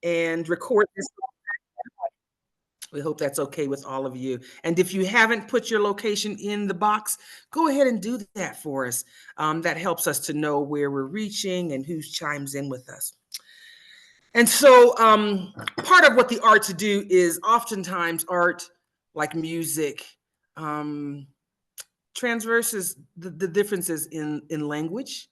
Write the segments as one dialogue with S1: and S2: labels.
S1: and record this. We hope that's okay with all of you. And if you haven't put your location in the box, go ahead and do that for us. That helps us to know where we're reaching and who chimes in with us. And so part of what the arts do is oftentimes art, like music, transverses the differences in language.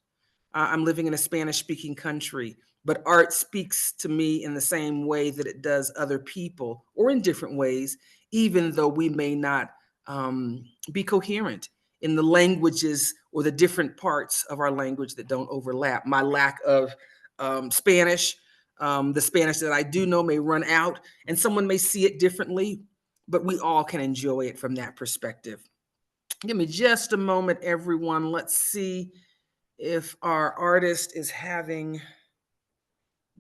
S1: I'm living in a Spanish-speaking country, but art speaks to me in the same way that it does other people, or in different ways, even though we may not be coherent in the languages or the different parts of our language that don't overlap. My lack of Spanish, the Spanish that I do know may run out, and someone may see it differently, but we all can enjoy it from that perspective. Give me just a moment, everyone. Let's see if our artist is having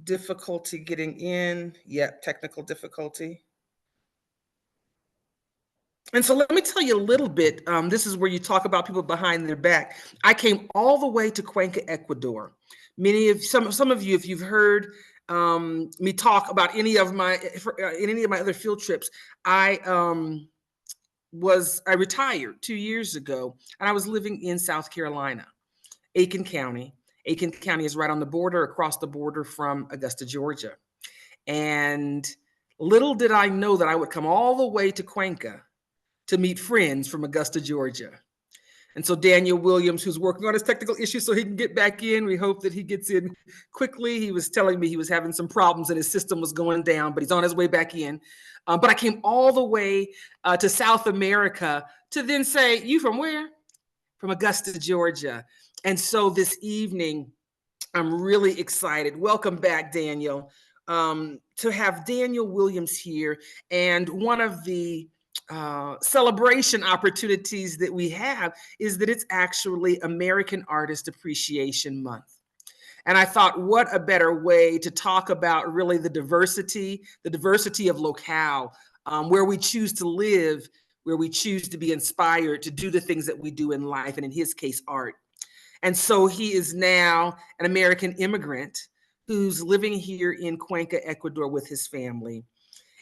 S1: difficulty getting in. Yep, technical difficulty. And so let me tell you a little bit. This is where you talk about people behind their back. I came all the way to Cuenca, Ecuador. Some of you, if you've heard me talk about any of my other field trips, I retired 2 years ago, and I was living in South Carolina, Aiken County. Aiken County is right on the border, across the border from Augusta, Georgia. And little did I know that I would come all the way to Cuenca to meet friends from Augusta, Georgia. And so Daniel Williams, who's working on his technical issues so he can get back in, we hope that he gets in quickly. He was telling me he was having some problems and his system was going down, but he's on his way back in. But I came all the way to South America to then say, you from where? From Augusta, Georgia. And so this evening, I'm really excited. Welcome back, Daniel, to have Daniel Williams here. And one of the celebration opportunities that we have is that it's actually American Artist Appreciation Month. And I thought, what a better way to talk about really the diversity of locale, where we choose to live, where we choose to be inspired to do the things that we do in life, and in his case, art. And so he is now an American immigrant who's living here in Cuenca, Ecuador with his family.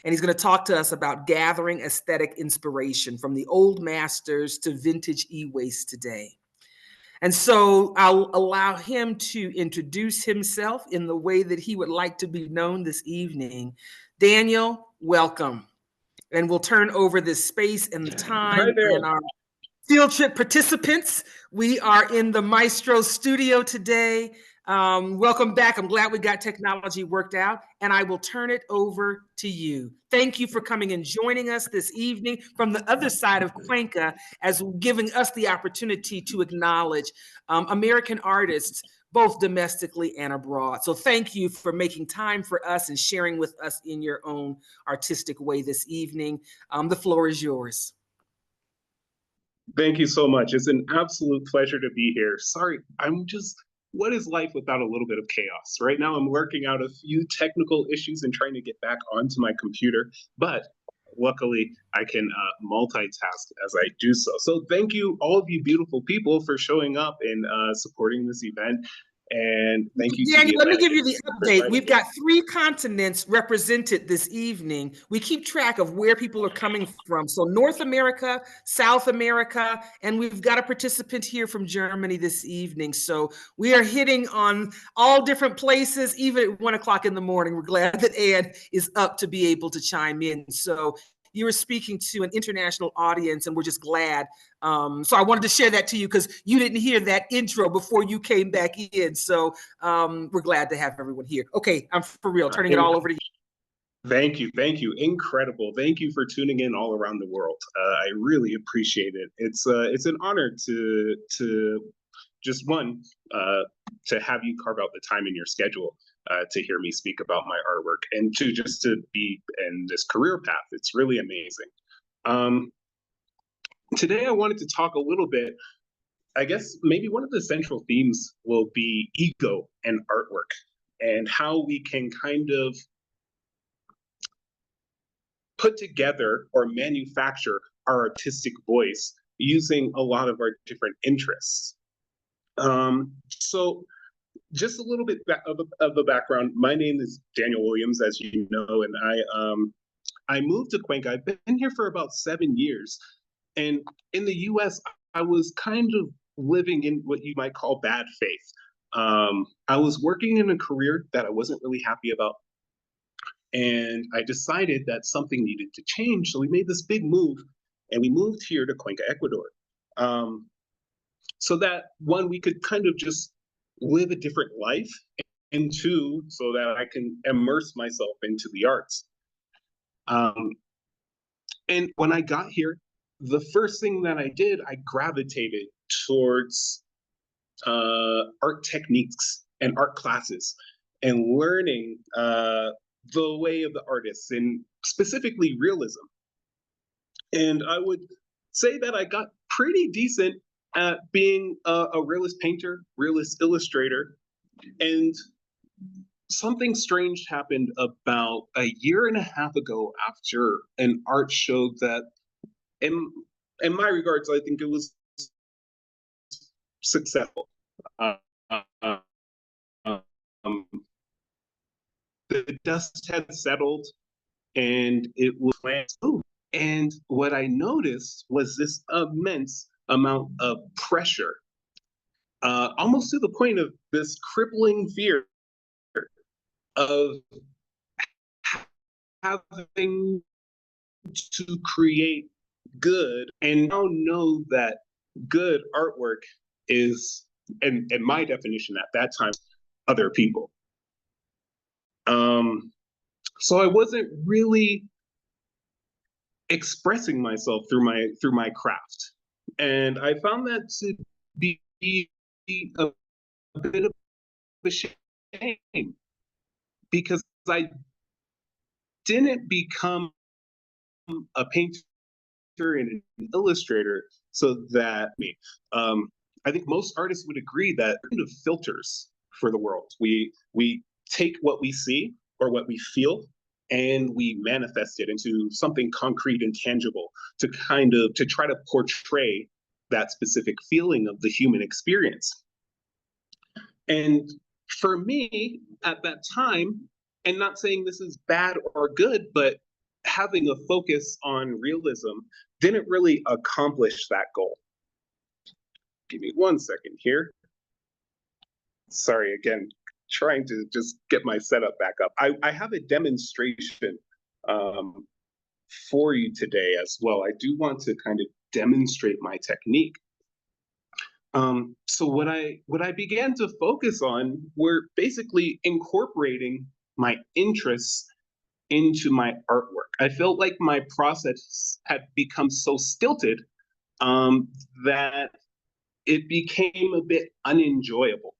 S1: And he's going to talk to us about gathering aesthetic inspiration from the old masters to vintage e-waste today. And so I'll allow him to introduce himself in the way that he would like to be known this evening. Daniel, welcome. And we'll turn over this space and the time and our field trip participants. We are in the Maestro studio today. Welcome back. I'm glad we got technology worked out, and I will turn it over to you. Thank you for coming and joining us this evening from the other side of Cuenca, as giving us the opportunity to acknowledge American artists, both domestically and abroad. So thank you for making time for us and sharing with us in your own artistic way this evening. The floor is yours.
S2: Thank you so much. It's an absolute pleasure to be here. Sorry, what is life without a little bit of chaos? Right now, I'm working out a few technical issues and trying to get back onto my computer, but luckily, I can multitask as I do so. So thank you, all of you beautiful people, for showing up and supporting this event. And thank you,
S1: Daniel, let me give you the update. We've got 3 continents represented this evening. We keep track of where people are coming from. So North America, South America, and we've got a participant here from Germany this evening. So we are hitting on all different places, even at 1 o'clock in the morning. We're glad that Ann is up to be able to chime in. So you were speaking to an international audience, and we're just glad. So I wanted to share that to you because you didn't hear that intro before you came back in. So we're glad to have everyone here. Okay, I'm for real, turning it all over to you.
S2: Thank you. Thank you. Incredible. Thank you for tuning in all around the world. I really appreciate it. It's an honor to just to have you carve out the time in your schedule to hear me speak about my artwork, and to be in this career path. It's really amazing. Today I wanted to talk a little bit, I guess maybe one of the central themes will be ego and artwork, and how we can kind of put together or manufacture our artistic voice using a lot of our different interests. So just a little bit of a background. My name is Daniel Williams, as you know, and I moved to Cuenca. I've been here for about 7 years, and in the U.S., I was kind of living in what you might call bad faith. I was working in a career that I wasn't really happy about, and I decided that something needed to change. So we made this big move, and we moved here to Cuenca, Ecuador, so that one, we could kind of just live a different life, and two, so that I can immerse myself into the arts. And when I got here, the first thing that I did, I gravitated towards art techniques and art classes and learning the way of the artists and specifically realism. And I would say that I got pretty decent at being a realist painter, realist illustrator. And something strange happened about a year and a half ago after an art show that, in my regards, I think it was successful. The dust had settled and it was planned. And what I noticed was this immense amount of pressure, almost to the point of this crippling fear of having to create good, and now know that good artwork is, and my definition at that time, other people. So I wasn't really expressing myself through my craft, and I found that to be a bit of a shame, because I didn't become a painter and an illustrator so that I think most artists would agree that kind of filters for the world. We take what we see or what we feel and we manifest it into something concrete and tangible to try to portray that specific feeling of the human experience. And for me at that time, and not saying this is bad or good, but having a focus on realism didn't really accomplish that goal. Give me 1 second here. Sorry, again, trying to just get my setup back up. I have a demonstration for you today as well. I do want to kind of demonstrate my technique. So what I began to focus on were basically incorporating my interests into my artwork. I felt like my process had become so stilted that it became a bit unenjoyable.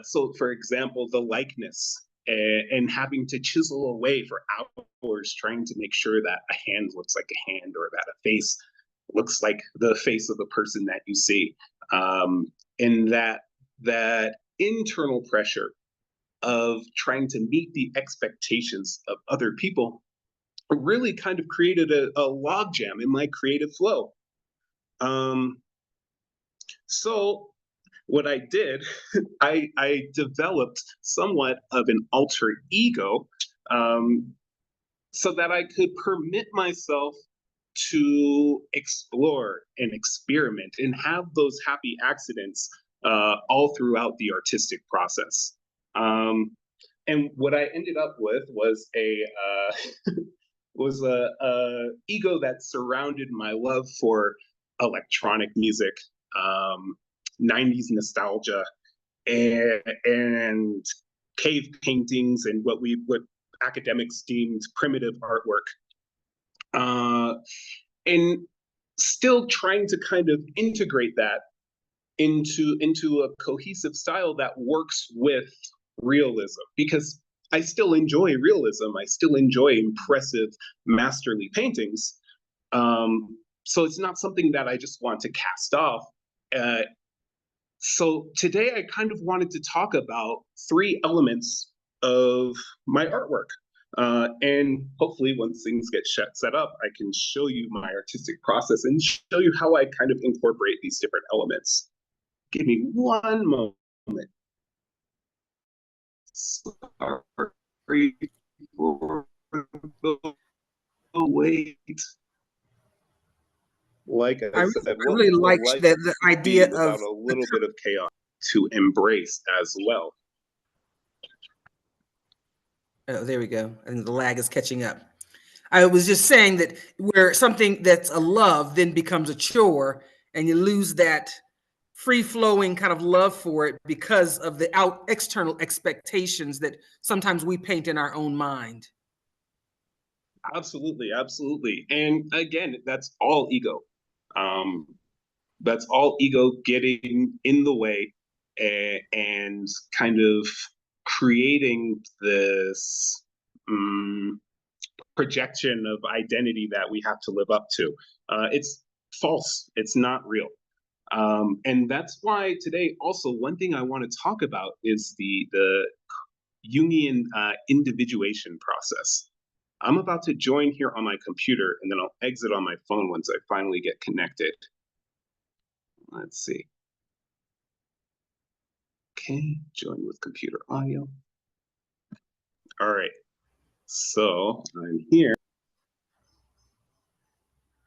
S2: So, for example, the likeness and having to chisel away for hours trying to make sure that a hand looks like a hand or that a face looks like the face of the person that you see. And that internal pressure of trying to meet the expectations of other people really kind of created a logjam in my creative flow. So what I did, I developed somewhat of an alter ego so that I could permit myself to explore and experiment and have those happy accidents all throughout the artistic process. And what I ended up with was a ego that surrounded my love for electronic music, 90s nostalgia, and cave paintings, and what academics deemed primitive artwork. And still trying to kind of integrate that into a cohesive style that works with realism, because I still enjoy realism. I still enjoy impressive, masterly paintings. So it's not something that I just want to cast off. So today I kind of wanted to talk about 3 elements of my artwork. And hopefully once things get set up, I can show you my artistic process and show you how I kind of incorporate these different elements. Give me 1 moment. Sorry for the wait. Like I
S1: I
S2: said,
S1: really
S2: what
S1: like
S2: life
S1: the
S2: would be
S1: idea of
S2: without a little bit of chaos to embrace as well.
S1: oh, there we go. I think the lag is catching up. I was just saying that where something that's a love then becomes a chore, and you lose that free flowing kind of love for it because of the external expectations that sometimes we paint in our own mind.
S2: Absolutely, absolutely. And again, that's all ego. Um, that's all ego getting in the way and kind of creating this projection of identity that we have to live up to. It's false. It's not real. And that's why today, also, one thing I want to talk about is the Jungian individuation process. I'm about to join here on my computer, and then I'll exit on my phone once I finally get connected. Let's see. Okay, join with computer audio. All right, so I'm here.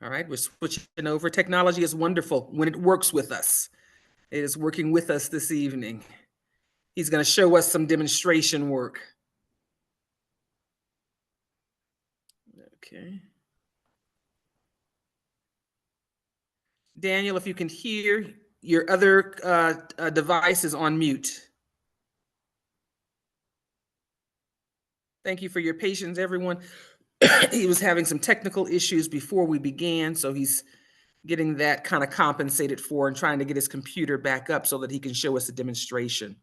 S1: All right, we're switching over. Technology is wonderful when it works with us. It is working with us this evening. He's going to show us some demonstration work. Okay. Daniel, if you can hear, your other device is on mute. Thank you for your patience, everyone. He was having some technical issues before we began, so he's getting that kind of compensated for and trying to get his computer back up so that he can show us a demonstration.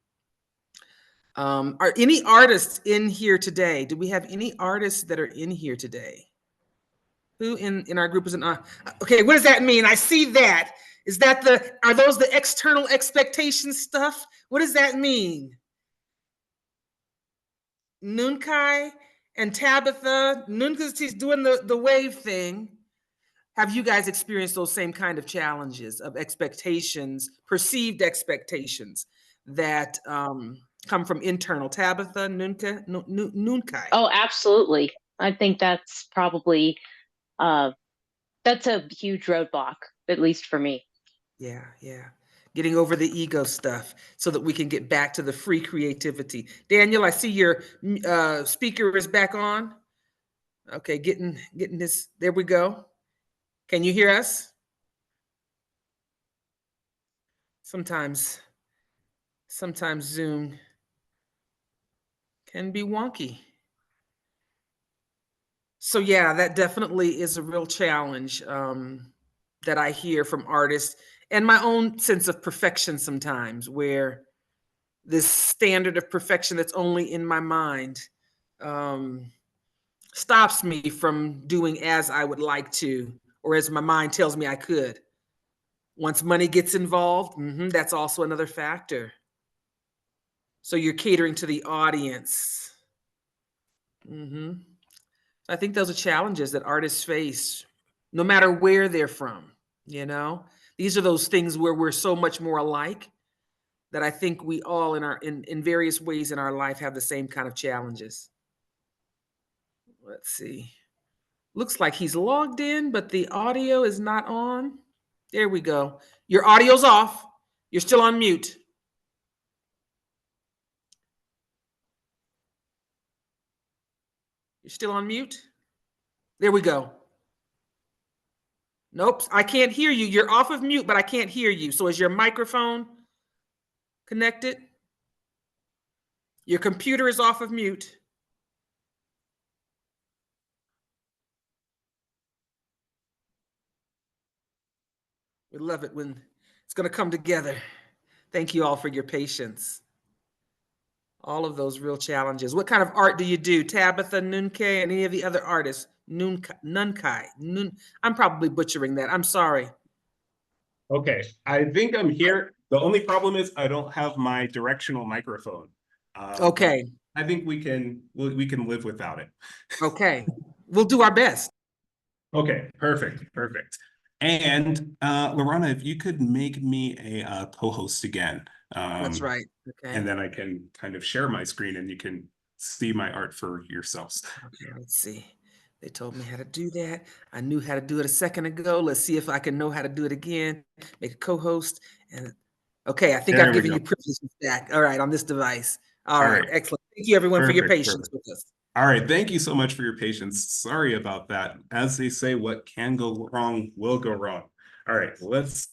S1: Are any artists in here today? Do we have any artists that are in here today? Who in our group is an okay, what does that mean? I see that. Is that are those the external expectation stuff? What does that mean? Nunkai and Tabitha, Nunka's doing the wave thing. Have you guys experienced those same kind of challenges of expectations, perceived expectations that come from internal? Tabitha, Nunkai.
S3: Oh, absolutely. I think that's probably that's a huge roadblock, at least for me.
S1: Yeah, yeah. Getting over the ego stuff so that we can get back to the free creativity. Daniel, I see your speaker is back on. Okay, getting this. There we go. Can you hear us? Sometimes Zoom can be wonky. So yeah, that definitely is a real challenge that I hear from artists, and my own sense of perfection sometimes, where this standard of perfection that's only in my mind stops me from doing as I would like to, or as my mind tells me I could. Once money gets involved, that's also another factor. So you're catering to the audience. I think those are challenges that artists face, no matter where they're from. You know, these are those things where we're so much more alike that I think we all in various ways in our life have the same kind of challenges. Let's see. Looks like he's logged in, but the audio is not on. There we go. Your audio's off. You're still on mute. You're still on mute? There we go. Nope, I can't hear you. You're off of mute, but I can't hear you. So is your microphone connected? Your computer is off of mute. We love it when it's going to come together. Thank you all for your patience. All of those real challenges. What kind of art do you do? Tabitha, Nunke, and any of the other artists? Nunkai. I'm probably butchering that. I'm sorry.
S2: Okay, I think I'm here. The only problem is I don't have my directional microphone.
S1: Okay.
S2: I think we can live without it.
S1: Okay, we'll do our best.
S2: Okay, perfect. And Lorana, if you could make me a co-host again,
S1: That's right.
S2: And
S1: Okay.
S2: then I can kind of share my screen and you can see my art for yourselves.
S1: Okay, let's see. They told me how to do that. I knew how to do it a second ago. Let's see if I can know how to do it again. Make a co-host. And okay, I think I've
S2: There we
S1: given
S2: go.
S1: you privileges back. All right, on this device. All
S2: All
S1: right,
S2: right.
S1: excellent. Thank you everyone for your
S2: Perfect.
S1: patience
S2: Perfect.
S1: with us.
S2: All right. Thank you so much for your patience. Sorry about that. As they say, what can go wrong will go wrong. All right. Let's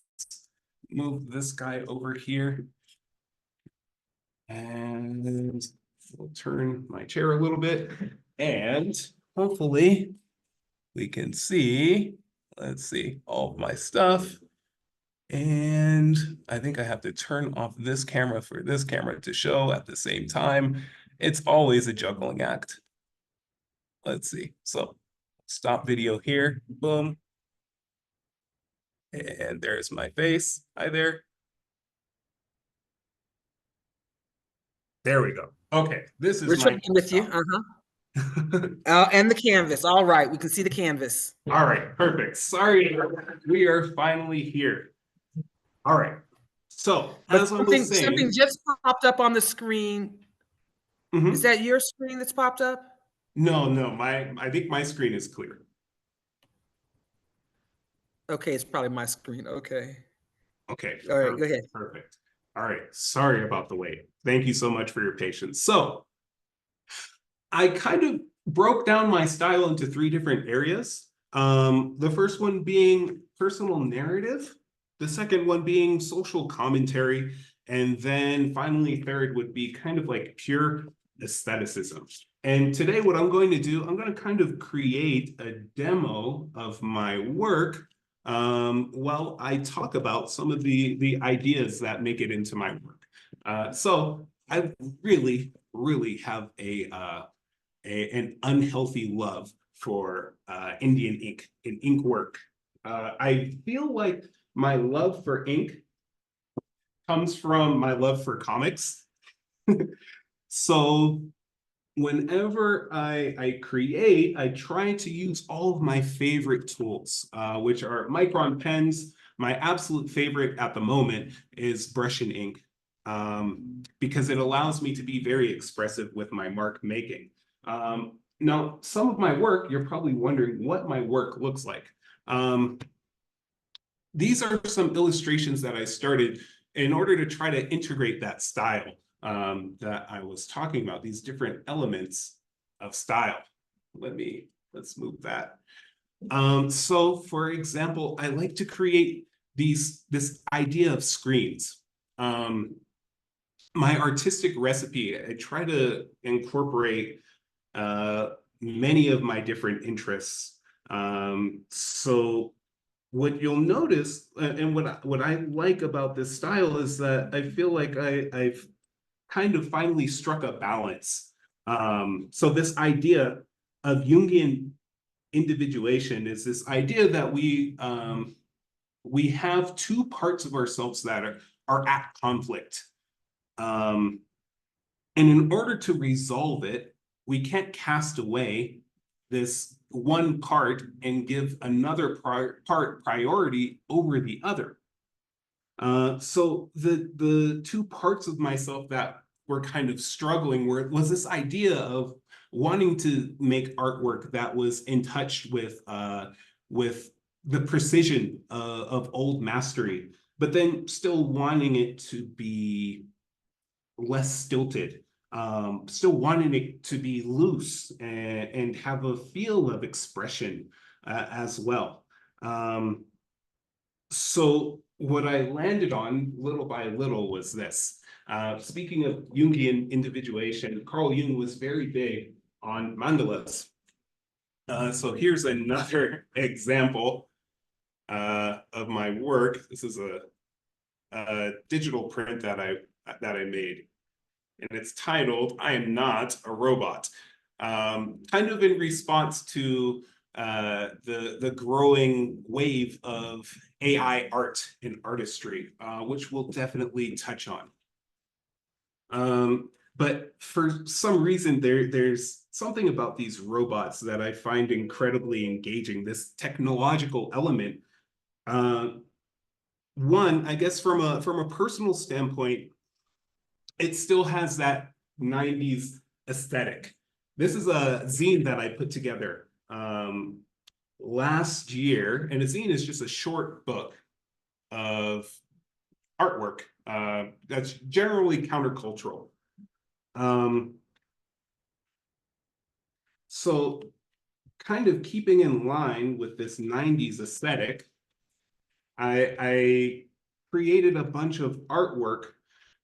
S2: move this guy over here. And we'll turn my chair a little bit. And hopefully we can see, let's see, all of my stuff. And I think I have to turn off this camera for this camera to show at the same time. It's always a juggling act. Let's see. So stop video here. Boom. And there's my face. Hi there. There we go. Okay. This is
S1: We're
S2: my
S1: tracking with you. And the canvas. All right, we can see the canvas.
S2: All right, perfect. Sorry, we are finally here. All right. So
S1: But
S2: as I was
S1: something
S2: saying,
S1: just popped up on the screen. Is that your screen that's popped up?
S2: no, I think my screen is clear.
S1: Okay, it's probably my screen. Okay.
S2: Okay.
S1: All right, go ahead.
S2: Perfect. All right. Sorry about the wait. Thank you so much for your patience. So I kind of broke down my style into 3 different areas. The first one being personal narrative, the second one being social commentary, and then finally third would be kind of like pure aestheticism. And today what I'm going to do, I'm going to kind of create a demo of my work while I talk about some of the ideas that make it into my work. So I really have an unhealthy love for Indian ink and ink work. I feel like my love for ink comes from my love for comics. So whenever I create, I try to use all of my favorite tools, which are Micron pens. My absolute favorite at the moment is brush and ink, because it allows me to be very expressive with my mark making. Now, some of my work, you're probably wondering what my work looks like. These are some illustrations that I started in order to try to integrate that style that I was talking about, these different elements of style. Let's move that. So for example, I like to create this idea of screens. My artistic recipe, I try to incorporate many of my different interests. So what you'll notice, and what I like about this style is that I feel like I've kind of finally struck a balance. So this idea of Jungian individuation is this idea that we have 2 parts of ourselves that are at conflict. And in order to resolve it, we can't cast away this one part and give another part priority over the other. So the 2 parts of myself that were kind of struggling was this idea of wanting to make artwork that was in touch with the precision of old mastery, but then still wanting it to be less stilted, still wanting it to be loose and have a feel of expression as well. So what I landed on little by little was this. Speaking of Jungian individuation, Carl Jung was very big on mandalas. So here's another example of my work. This is a digital print that I made, and it's titled "I Am Not a Robot." Kind of in response to the growing wave of AI art and artistry, which we'll definitely touch on. But for some reason, there's something about these robots that I find incredibly engaging, this technological element. One, I guess from a personal standpoint,
S4: it still has that 90s aesthetic. This is a zine that I put together last year, and a zine is just a short book of artwork that's generally countercultural. So kind of keeping in line with this 90s aesthetic, I created a bunch of artwork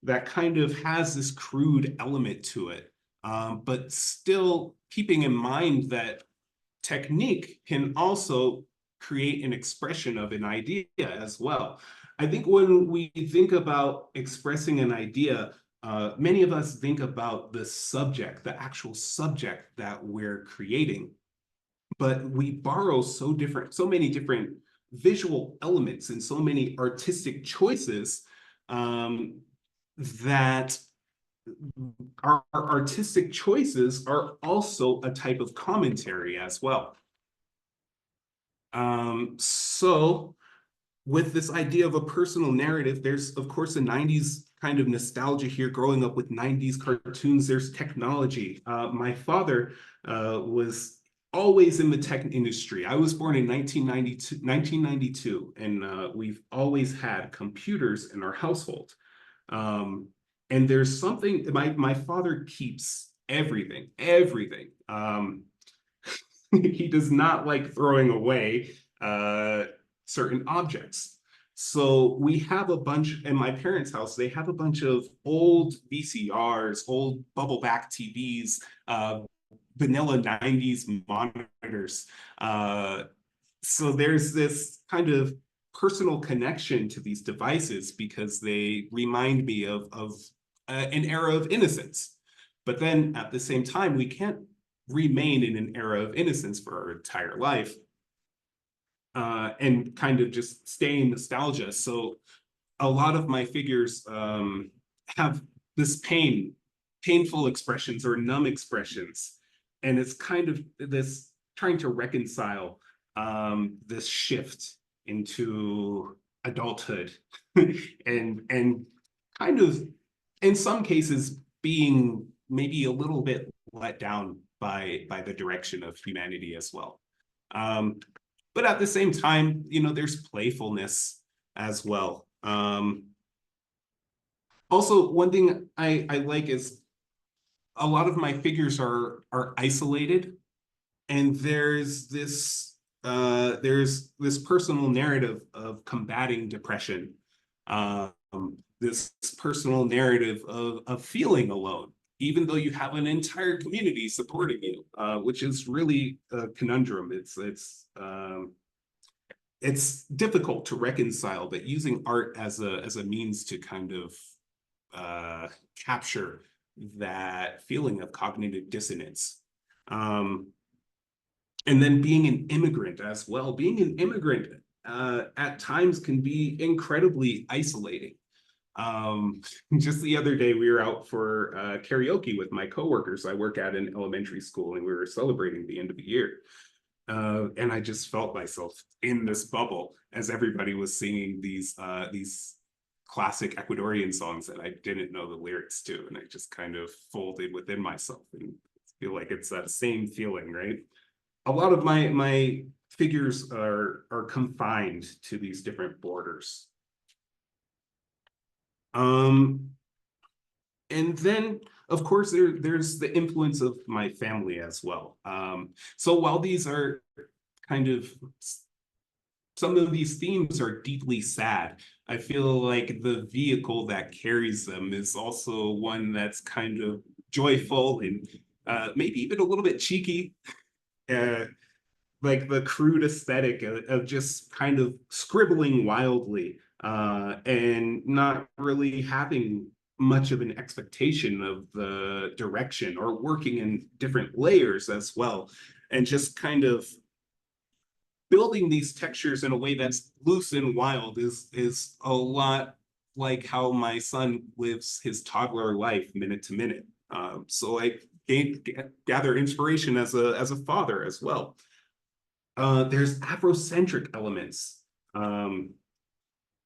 S4: that kind of has this crude element to it, but still keeping in mind that technique can also create an expression of an idea as well. I think when we think about expressing an idea, many of us think about the subject, the actual subject that we're creating, but we borrow so many different visual elements and so many artistic choices that our artistic choices are also a type of commentary as well. So with this idea of a personal narrative, there's of course a 90s kind of nostalgia here, growing up with 90s cartoons. There's technology. My father was always in the tech industry. I was born in 1992, and we've always had computers in our household. And there's something, my father keeps everything. He does not like throwing away certain objects. So we have a bunch, in my parents' house, they have a bunch of old VCRs, old bubble back TVs, vanilla 90s monitors. So there's this kind of personal connection to these devices because they remind me of an era of innocence. But then at the same time, we can't remain in an era of innocence for our entire life and kind of just stay in nostalgia. So a lot of my figures have this painful expressions or numb expressions. And it's kind of this trying to reconcile this shift into adulthood and kind of, in some cases, being maybe a little bit let down by the direction of humanity as well. But at the same time, you know, there's playfulness as well. Also, one thing I like is a lot of my figures are isolated, and there's this personal narrative of combating depression, this personal narrative of feeling alone, even though you have an entire community supporting you, which is really a conundrum. It's difficult to reconcile, but using art as a means to kind of capture that feeling of cognitive dissonance. And then being an immigrant as well. Being an immigrant at times can be incredibly isolating. Just the other day, we were out for karaoke with my coworkers. I work at an elementary school, and we were celebrating the end of the year. And I just felt myself in this bubble as everybody was singing these classic Ecuadorian songs that I didn't know the lyrics to, and I just kind of folded within myself and feel like it's that same feeling, right? A lot of my figures are confined to these different borders. And then, of course, there's the influence of my family as well. So while these are kind of, some of these themes are deeply sad, I feel like the vehicle that carries them is also one that's kind of joyful and maybe even a little bit cheeky. Like the crude aesthetic of just kind of scribbling wildly and not really having much of an expectation of the direction, or working in different layers as well, and just kind of building these textures in a way that's loose and wild is a lot like how my son lives his toddler life minute to minute. So I gather inspiration as a father as well. There's Afrocentric elements.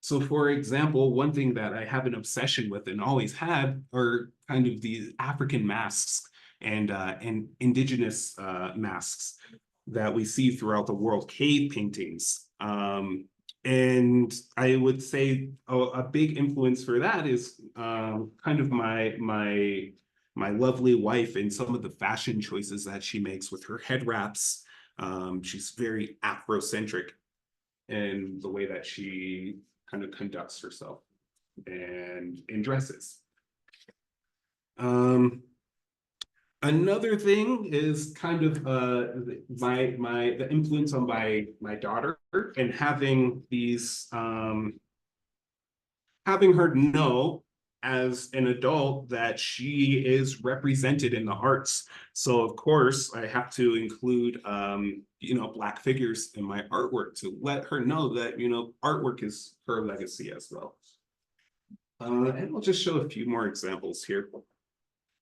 S4: So for example, one thing that I have an obsession with and always had are kind of these African masks and indigenous masks that we see throughout the world, cave paintings. And I would say a big influence for that is kind of my lovely wife and some of the fashion choices that she makes with her head wraps. She's very Afrocentric in the way that she kind of conducts herself and in dresses. Another thing is kind of the influence on my daughter and having these having her know as an adult that she is represented in the arts. So of course I have to include Black figures in my artwork to let her know that artwork is her legacy as well. And I'll just show a few more examples here.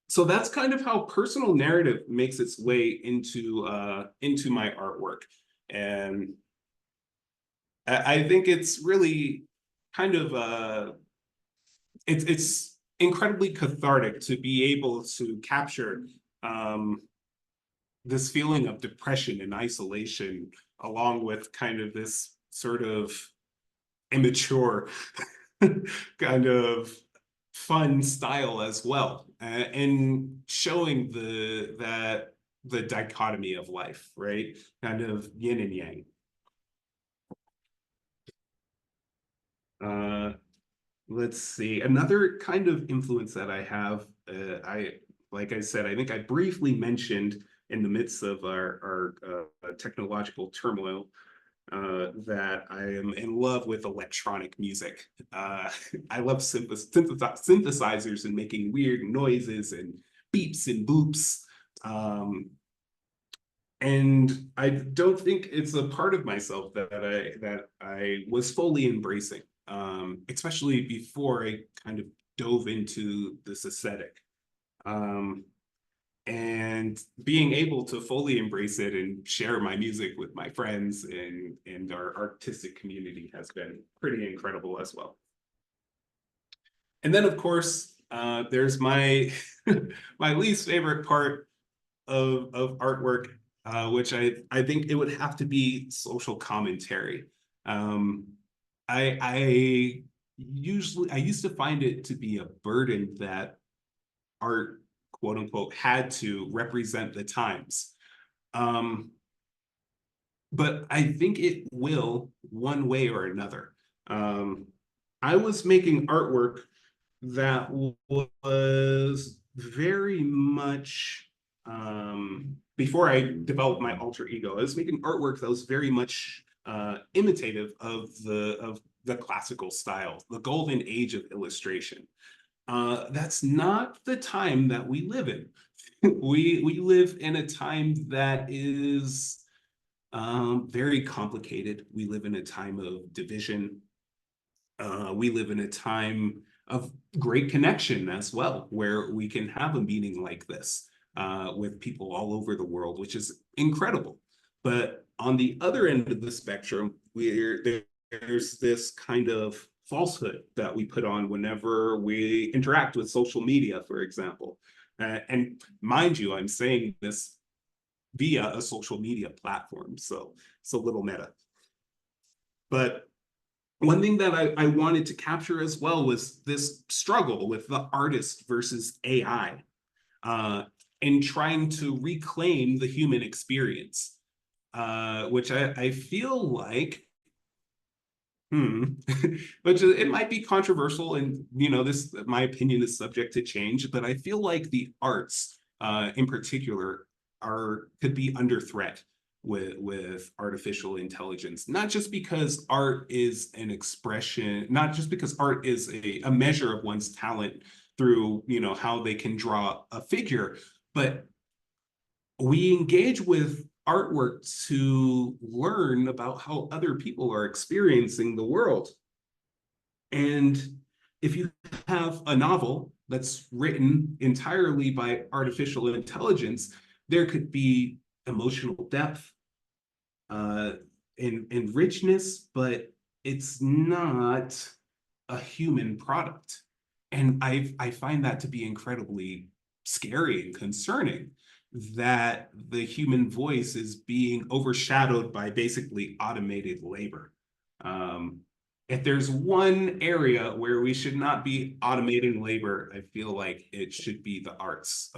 S4: So that's kind of how personal narrative makes its way into my artwork. And I think it's really kind of it's incredibly cathartic to be able to capture this feeling of depression and isolation, along with kind of this sort of immature kind of fun style as well, and showing the dichotomy of life, right? Kind of yin and yang. Let's see, another kind of influence that I have, like I said, I think I briefly mentioned in the midst of our technological turmoil, that I am in love with electronic music. I love synthesizers and making weird noises and beeps and boops. And I don't think it's a part of myself that I was fully embracing, especially before I kind of dove into this aesthetic. And being able to fully embrace it and share my music with my friends and our artistic community has been pretty incredible as well. And then of course, there's my my least favorite part of artwork, which I think it would have to be social commentary. I used to find it to be a burden that art, quote unquote, had to represent the times. But I think it will one way or another. I was making artwork that was very much, before I developed my alter ego, I was making artwork that was very much imitative of the classical style, the golden age of illustration. That's not the time that we live in. We live in a time that is very complicated. We live in a time of division. We live in a time of great connection as well, where we can have a meeting like this with people all over the world, which is incredible. But on the other end of the spectrum, there's this kind of falsehood that we put on whenever we interact with social media, for example. And mind you, I'm saying this via a social media platform, so it's a little meta. But one thing that I wanted to capture as well was this struggle with the artist versus AI, and trying to reclaim the human experience, which I feel like, which it might be controversial, and this, my opinion is subject to change, but I feel like the arts in particular could be under threat with artificial intelligence, not just because art is an expression, not just because art is a measure of one's talent through how they can draw a figure, but we engage with artwork to learn about how other people are experiencing the world. And if you have a novel that's written entirely by artificial intelligence, there could be emotional depth and richness, but it's not a human product. And I find that to be incredibly scary and concerning, that the human voice is being overshadowed by basically automated labor. If there's one area where we should not be automating labor, I feel like it should be the arts.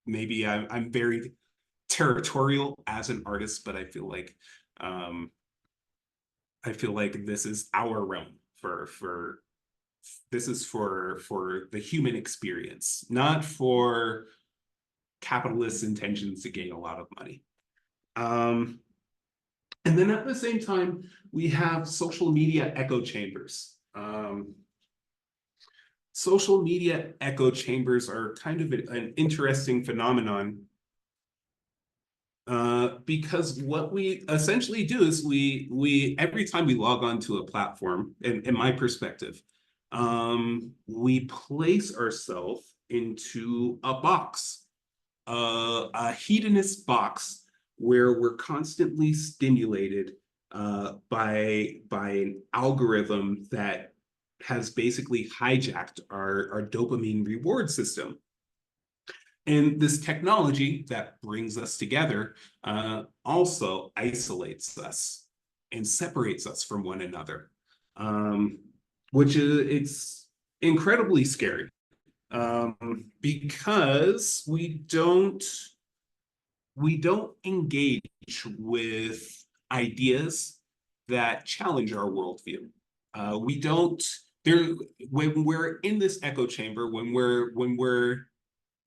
S4: Maybe I'm very territorial as an artist, but I feel like this is our realm for this is for the human experience, not for capitalist intentions to gain a lot of money. And then at the same time, we have social media echo chambers. Social media echo chambers are kind of an interesting phenomenon, because what we essentially do is we every time we log on to a platform, in my perspective, we place ourselves into a box, a hedonist box where we're constantly stimulated by an algorithm that has basically hijacked our dopamine reward system. And this technology that brings us together also isolates us and separates us from one another, which it's incredibly scary, because we don't engage with ideas that challenge our worldview. We don't there when we're in this echo chamber, when we're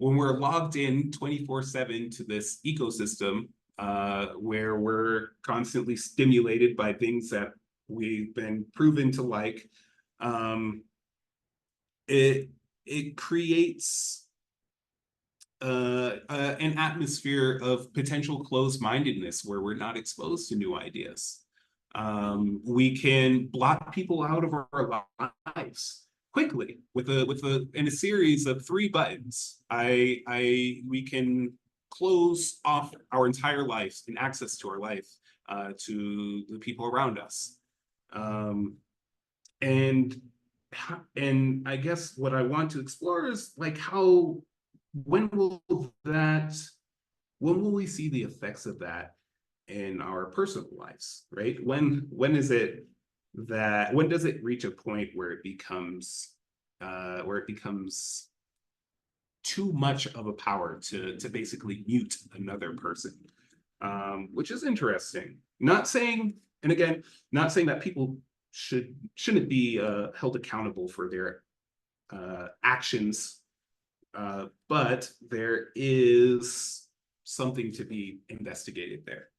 S4: logged in 24/7 to this ecosystem, where we're constantly stimulated by things that we've been proven to like, it creates an atmosphere of potential closed-mindedness where we're not exposed to new ideas. We can block people out of our lives quickly with in a series of 3 buttons. We can close off our entire lives and access to our life, to the people around us. And I guess what I want to explore is like when will we see the effects of that in our personal lives, right? When does it reach a point where it becomes too much of a power to basically mute another person, which is interesting. Not saying that people shouldn't be held accountable for their actions, but there is something to be investigated there.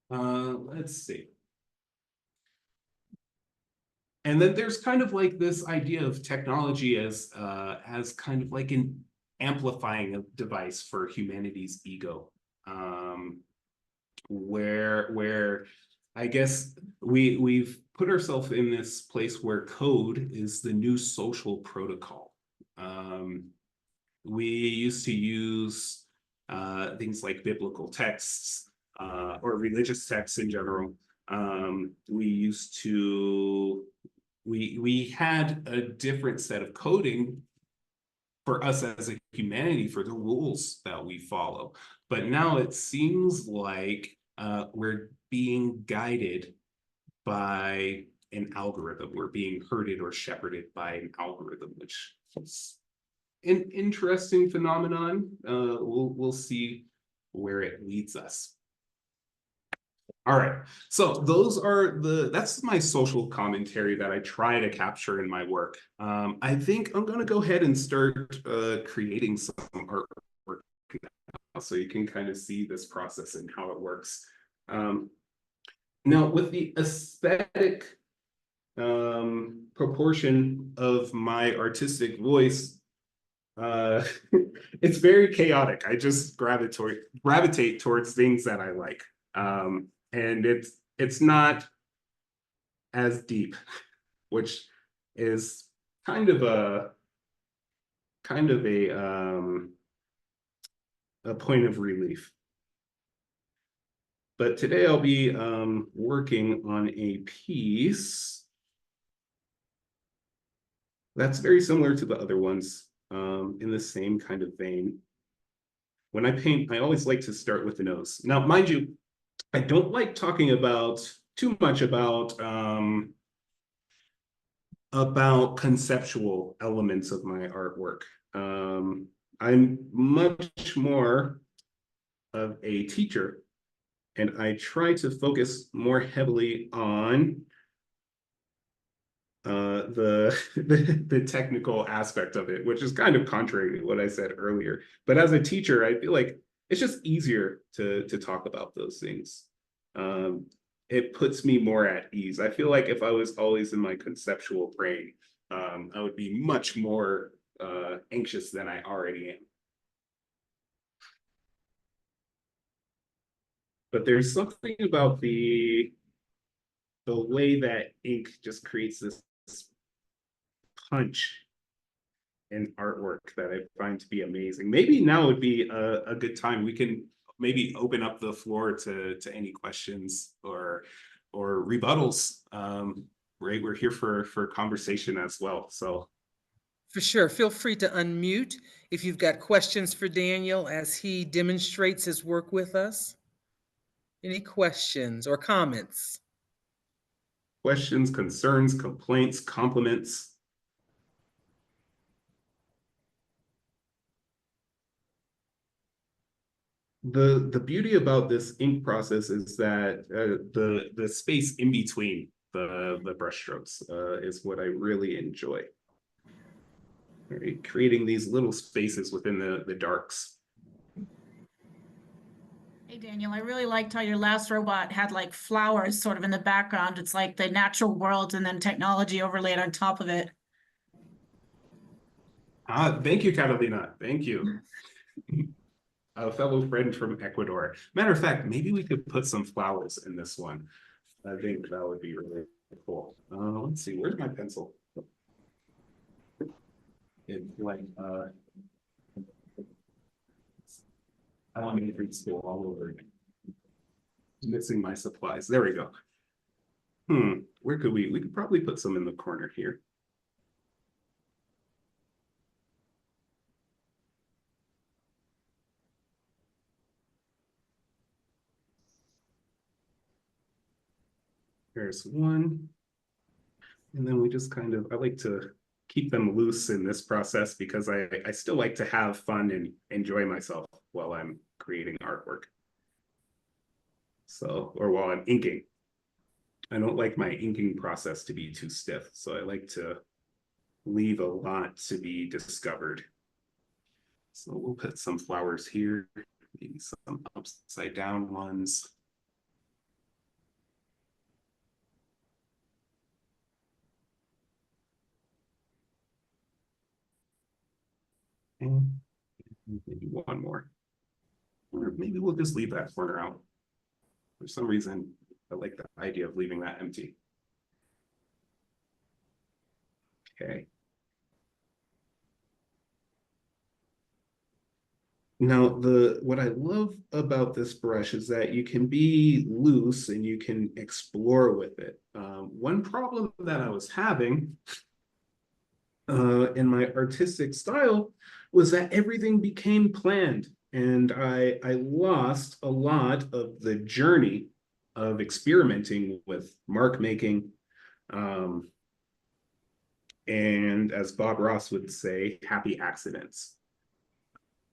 S4: Let's see. And then there's kind of like this idea of technology as kind of like an amplifying device for humanity's ego, where I guess we've put ourselves in this place where code is the new social protocol. We used to use things like biblical texts, or religious texts in general. We had a different set of coding for us as a humanity for the rules that we follow. But now it seems like we're being guided by an algorithm. We're being herded or shepherded by an algorithm, which is an interesting phenomenon. We'll see where it leads us. All right, so that's my social commentary that I try to capture in my work. I think I'm gonna go ahead and start creating some artwork now, so you can kind of see this process and how it works. Now, with the aesthetic proportion of my artistic voice, it's very chaotic. I just gravitate towards things that I like. And it's not as deep, which is kind of a point of relief. But today I'll be working on a piece that's very similar to the other ones, in the same kind of vein. When I paint, I always like to start with the nose. Now, mind you, I don't like talking too much about conceptual elements of my artwork. I'm much more of a teacher, and I try to focus more heavily on the technical aspect of it, which is kind of contrary to what I said earlier. But as a teacher, I feel like it's just easier to talk about those things. It puts me more at ease. I feel like if I was always in my conceptual brain, I would be much more anxious than I already am. But there's something about the way that ink just creates this punch in artwork that I find to be amazing. Maybe now would be a good time. We can maybe open up the floor to any questions or rebuttals. Right, we're here for conversation as well. So
S1: For sure. Feel free to unmute if you've got questions for Daniel as he demonstrates his work with us. Any questions or comments?
S4: questions, concerns, complaints, compliments. The beauty about this ink process is that the space in between the brush strokes is what I really enjoy. Right? Creating these little spaces within the darks.
S5: Hey, Daniel, I really liked how your last robot had like flowers sort of in the background. It's like the natural world and then technology overlaid on top of it.
S4: Thank you, Catalina. Thank you. A fellow friend from Ecuador. Matter of fact, maybe we could put some flowers in this one. I think that would be really cool. Let's see, where's my pencil? It's like elementary school all over again. Missing my supplies. There we go. Where could we could probably put some in the corner here. There's one. And then we just kind of, I like to keep them loose in this process because I still like to have fun and enjoy myself while I'm creating artwork. So, or while I'm inking. I don't like my inking process to be too stiff. So I like to leave a lot to be discovered. So we'll put some flowers here, maybe some upside down ones. And maybe one more. Or maybe we'll just leave that corner out. For some reason, I like the idea of leaving that empty. Okay. Now, what I love about this brush is that you can be loose and you can explore with it. One problem that I was having in my artistic style was that everything became planned, and I lost a lot of the journey of experimenting with mark making. And as Bob Ross would say, happy accidents.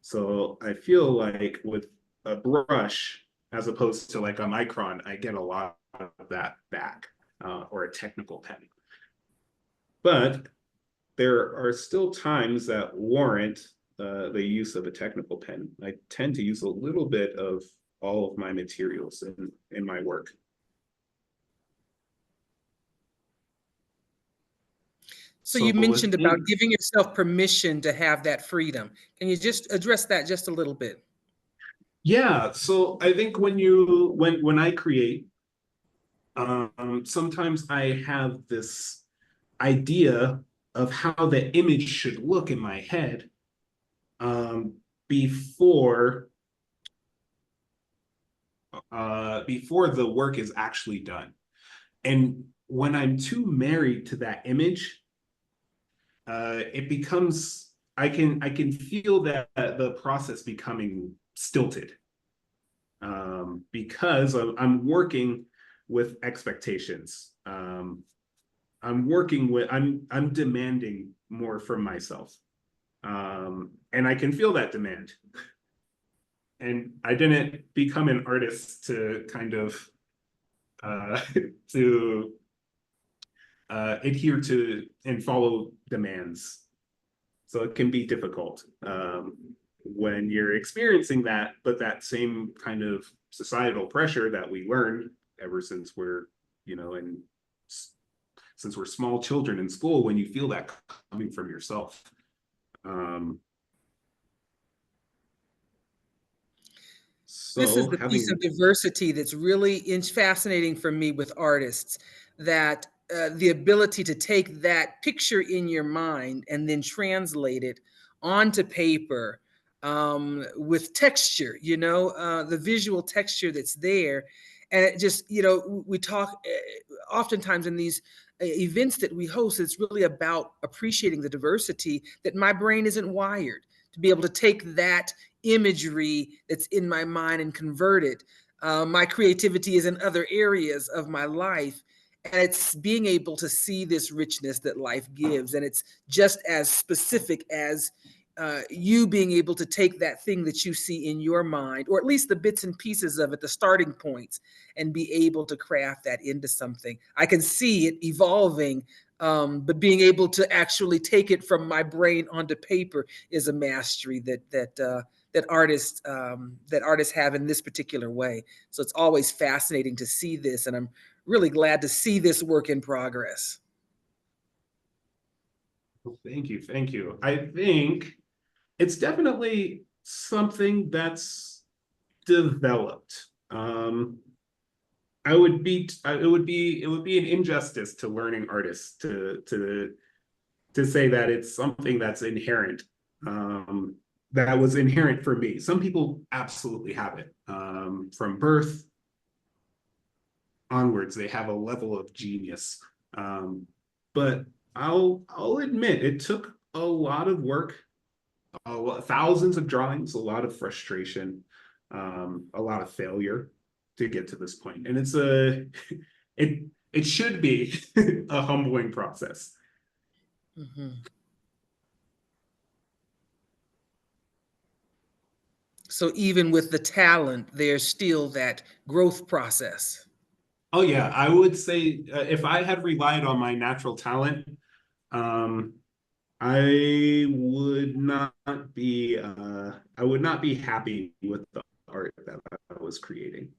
S4: So I feel like with a brush, as opposed to like a micron, I get a lot of that back, or a technical pen. But there are still times that warrant the use of a technical pen. I tend to use a little bit of all of my materials in my work.
S1: So you mentioned about giving yourself permission to have that freedom. Can you just address that just a little bit?
S4: Yeah, so I think when I create, sometimes I have this idea of how the image should look in my head before before the work is actually done. And when I'm too married to that image, it becomes, I can feel that the process becoming stilted, because I'm working with expectations. I'm demanding more from myself, and I can feel that demand. And I didn't become an artist to kind of to adhere to and follow demands. So it can be difficult when you're experiencing that, but that same kind of societal pressure that we learned ever since we're, and since we're small children in school, when you feel that coming from yourself.
S1: This is
S4: So
S1: the piece of diversity that's really fascinating for me with artists, that the ability to take that picture in your mind and then translate it onto paper with texture, the visual texture that's there. And it just, we talk oftentimes in these events that we host, it's really about appreciating the diversity that my brain isn't wired to be able to take that imagery that's in my mind and convert it. My creativity is in other areas of my life, and it's being able to see this richness that life gives. And it's just as specific as you being able to take that thing that you see in your mind, or at least the bits and pieces of it, the starting points, and be able to craft that into something. I can see it evolving, but being able to actually take it from my brain onto paper is a mastery that artists have in this particular way. So it's always fascinating to see this, and I'm really glad to see this work in progress.
S4: Thank you. I think it's definitely something that's developed. It would be an injustice to learning artists to say that it's something that's inherent. That was inherent for me. Some people absolutely have it. From birth onwards, they have a level of genius. But I'll admit, it took a lot of work, thousands of drawings, a lot of frustration, a lot of failure to get to this point. And it should be a humbling process.
S1: Mm-hmm. So even with the talent, there's still that growth process.
S4: Oh yeah, I would say if I had relied on my natural talent, I would not be happy with the art that I was creating.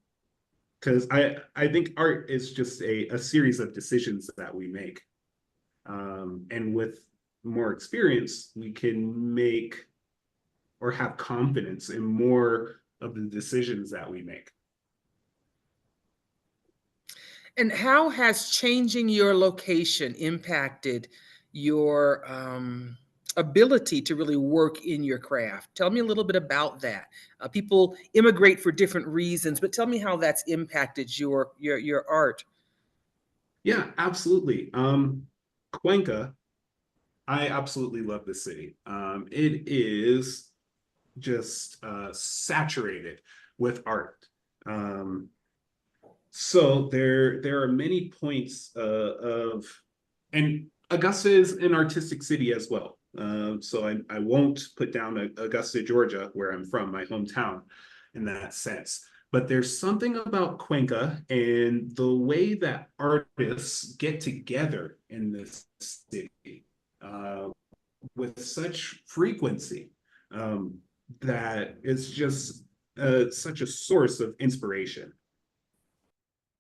S4: Because I think art is just a series of decisions that we make. And with more experience, we can make or have confidence in more of the decisions that we make.
S1: And how has changing your location impacted your ability to really work in your craft? Tell me a little bit about that. People immigrate for different reasons, but tell me how that's impacted your art.
S4: Yeah, absolutely. Cuenca, I absolutely love this city. It is just saturated with art. So there are many points and Augusta is an artistic city as well. So I won't put down Augusta, Georgia, where I'm from, my hometown, in that sense. But there's something about Cuenca and the way that artists get together in this city with such frequency that is just such a source of inspiration.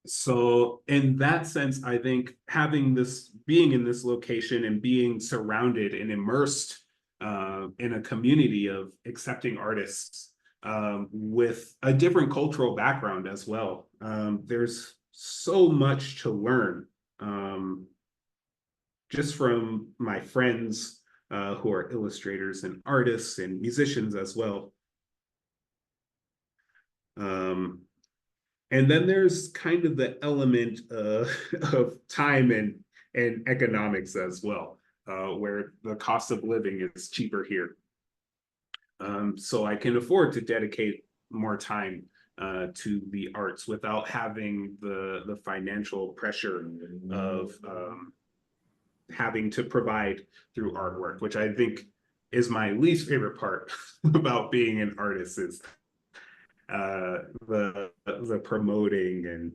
S4: So in that sense, I think being in this location and being surrounded and immersed in a community of accepting artists with a different cultural background as well. There's so much to learn just from my friends who are illustrators and artists and musicians as well. And then there's kind of the element of time and economics as well, where the cost of living is cheaper here. So I can afford to dedicate more time to the arts without having the financial pressure of having to provide through artwork, which I think is my least favorite part about being an artist, is the promoting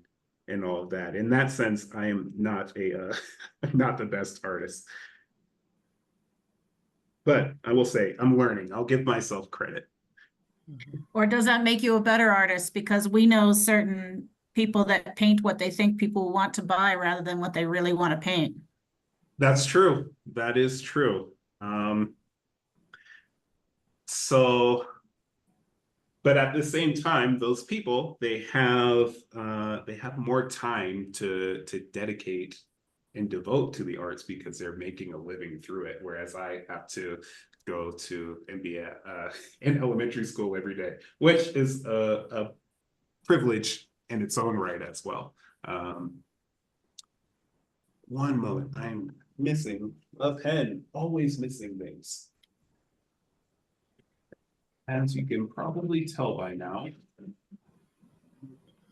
S4: and all of that. In that sense, I am not a not the best artist. But I will say I'm learning. I'll give myself credit.
S5: Or does that make you a better artist? Because we know certain people that paint what they think people want to buy rather than what they really want to paint.
S4: That's true. That is true. So, but at the same time, those people, they have more time to dedicate and devote to the arts because they're making a living through it, whereas I have to go to and be in elementary school every day, which is a privilege in its own right as well. One moment, I'm missing a pen, always missing things. As you can probably tell by now,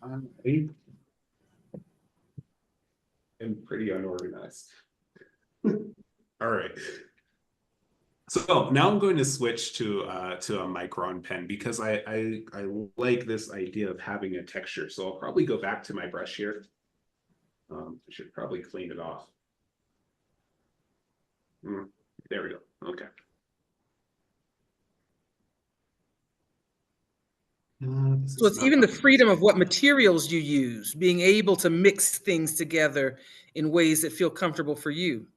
S4: I am pretty unorganized. All right. So now I'm going to switch to a Micron pen because I like this idea of having a texture. So I'll probably go back to my brush here. I should probably clean it off. There we go. Okay.
S1: So it's even the freedom of what materials you use, being able to mix things together in ways that feel comfortable for you.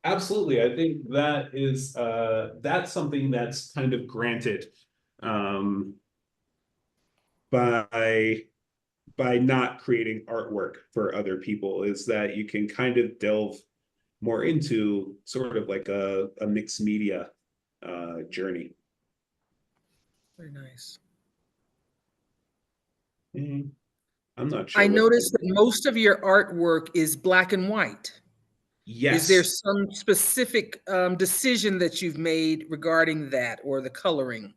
S4: Absolutely. I think that is that's something that's kind of granted by not creating artwork for other people, is that you can kind of delve more into sort of like a mixed media journey.
S1: Very nice.
S4: I'm not sure.
S1: I noticed that most of your artwork is black and white.
S4: Yes.
S1: Is there some specific decision that you've made regarding that or the coloring?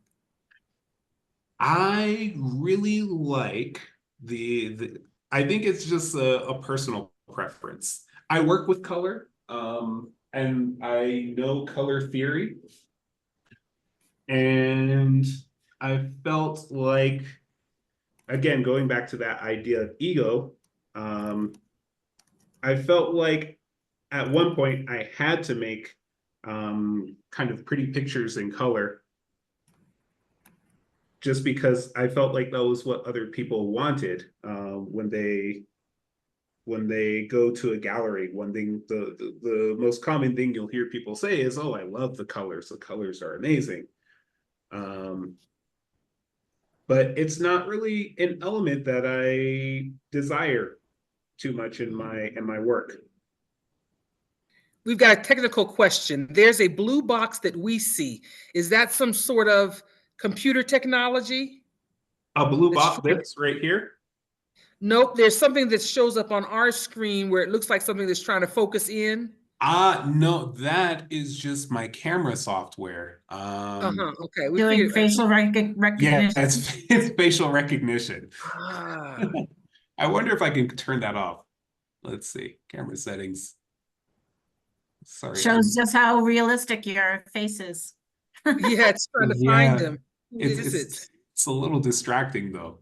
S4: I really like I think it's just a personal preference. I work with color, and I know color theory. And I felt like, again, going back to that idea of ego, I felt like at one point I had to make kind of pretty pictures in color, just because I felt like that was what other people wanted when they go to a gallery. One thing, the most common thing you'll hear people say is, "Oh, I love the colors. The colors are amazing." But it's not really an element that I desire too much in my work.
S1: We've got a technical question. There's a blue box that we see. Is that some sort of computer technology?
S4: A blue box, this right here?
S1: Nope, there's something that shows up on our screen where it looks like something that's trying to focus in.
S4: No, that is just my camera software.
S1: Okay. We
S5: Doing
S1: figured,
S5: facial recognition.
S4: Yeah, it's facial recognition.
S1: Ah.
S4: I wonder if I can turn that off. Let's see, camera settings. Sorry.
S5: Shows just how realistic your face is.
S1: Yeah, it's trying to find them. Who is it?
S4: It's a little distracting though.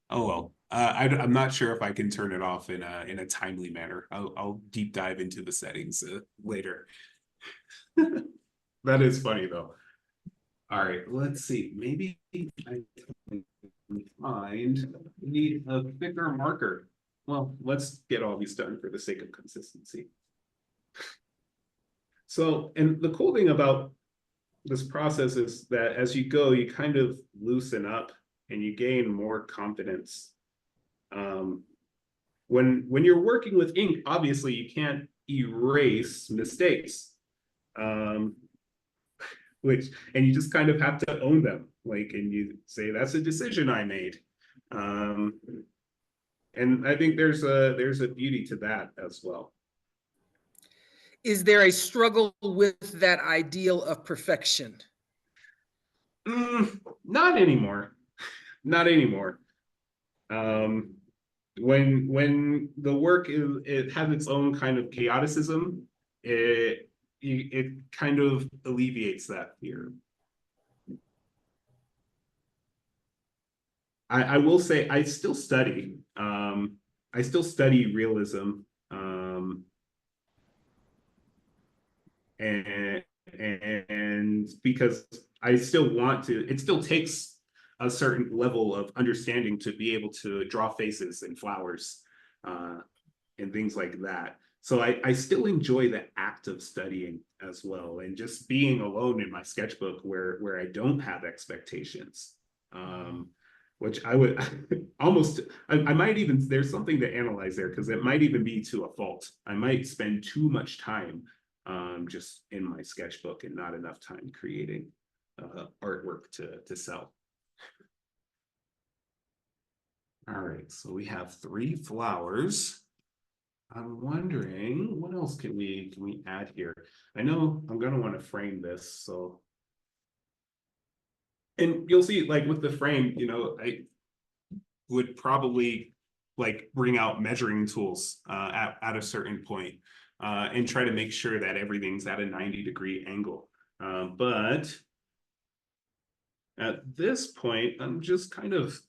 S4: Oh well. I'm not sure if I can turn it off in a timely manner. I'll deep dive into the settings later. That is funny though. All right, let's see. Maybe I can find, we need a thicker marker. Well, let's get all these done for the sake of consistency. So, and the cool thing about this process is that as you go, you kind of loosen up and you gain more confidence. When you're working with ink, obviously you can't erase mistakes. And you just kind of have to own them, like, and you say, that's a decision I made. And I think there's a beauty to that as well.
S1: Is there a struggle with that ideal of perfection?
S4: Not anymore. Not anymore. When the work it has its own kind of chaoticism, it kind of alleviates that fear. I will say I still study. I still study realism. And because I still want to, it still takes a certain level of understanding to be able to draw faces and flowers and things like that. So I still enjoy the act of studying as well, and just being alone in my sketchbook where I don't have expectations. Which I would almost, I might even, there's something to analyze there, because it might even be to a fault. I might spend too much time just in my sketchbook and not enough time creating artwork to sell. All right, so we have 3 flowers. I'm wondering what else can we add here? I know I'm gonna want to frame this, so. And you'll see, like with the frame, you know, I would probably like bring out measuring tools at a certain point and try to make sure that everything's at a 90-degree angle. But at this point, I'm just kind of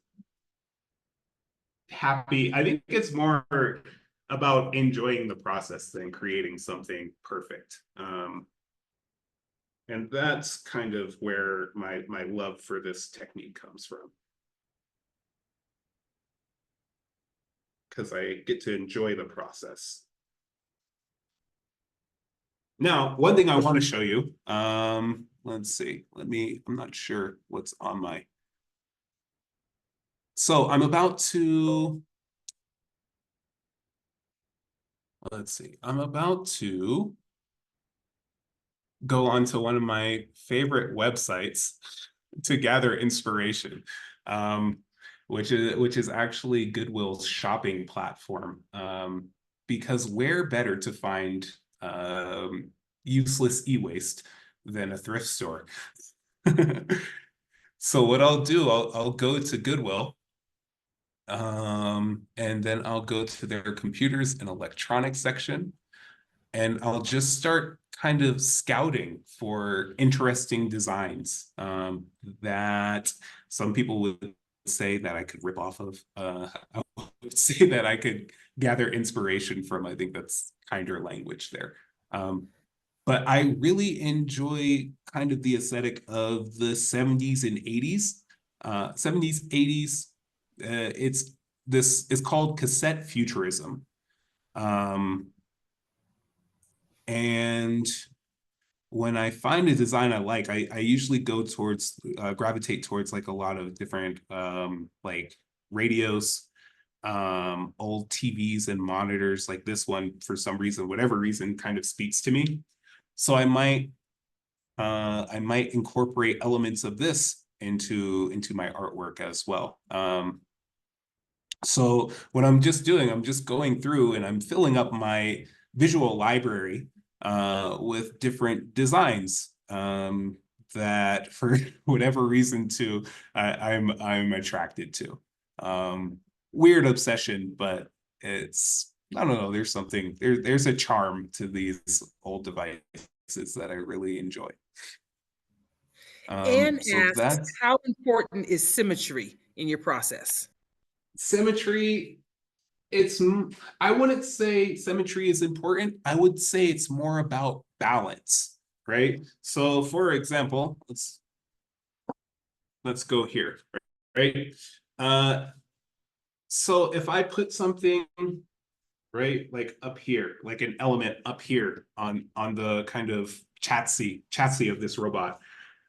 S4: happy. I think it's more about enjoying the process than creating something perfect. And that's kind of where my love for this technique comes from. Because I get to enjoy the process. Now, one thing I want to show you, let's see, I'm not sure what's on my. So I'm about to, let's see, I'm about to go onto one of my favorite websites to gather inspiration, which is actually Goodwill's shopping platform. Because where better to find useless e-waste than a thrift store? So what I'll do, I'll go to Goodwill, and then I'll go to their computers and electronics section, and I'll just start kind of scouting for interesting designs that some people would say that I could rip off of. I would say that I could gather inspiration from. I think that's kinder language there. But I really enjoy kind of the aesthetic of the 70s and 80s. 70s, 80s, it's called cassette futurism. And when I find a design I like, I usually go towards, gravitate towards like a lot of different like radios, old TVs and monitors. Like this one, for some reason, whatever reason, kind of speaks to me. So I might incorporate elements of this into my artwork as well. So what I'm just doing, I'm just going through and I'm filling up my visual library with different designs that for whatever reason too, I'm attracted to. Weird obsession, but it's, I don't know, there's something, there's a charm to these old devices that I really enjoy.
S1: Anne
S4: So
S1: asks,
S4: that's
S1: how important is symmetry in your process?
S4: symmetry. I wouldn't say symmetry is important. I would say it's more about balance, right? So for example, let's go here, right? So if I put something right, like up here, like an element up here on the kind of chassis of this robot,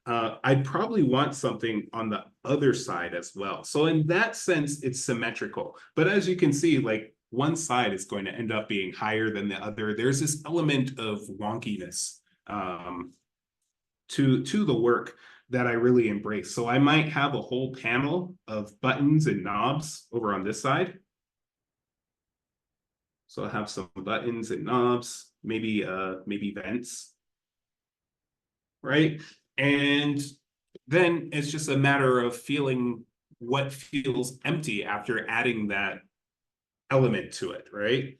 S4: I'd probably want something on the other side as well. So in that sense, it's symmetrical. But as you can see, like one side is going to end up being higher than the other. There's this element of wonkiness to the work that I really embrace. So I might have a whole panel of buttons and knobs over on this side. So I'll have some buttons and knobs, maybe vents, right? And then it's just a matter of feeling what feels empty after adding that element to it, right?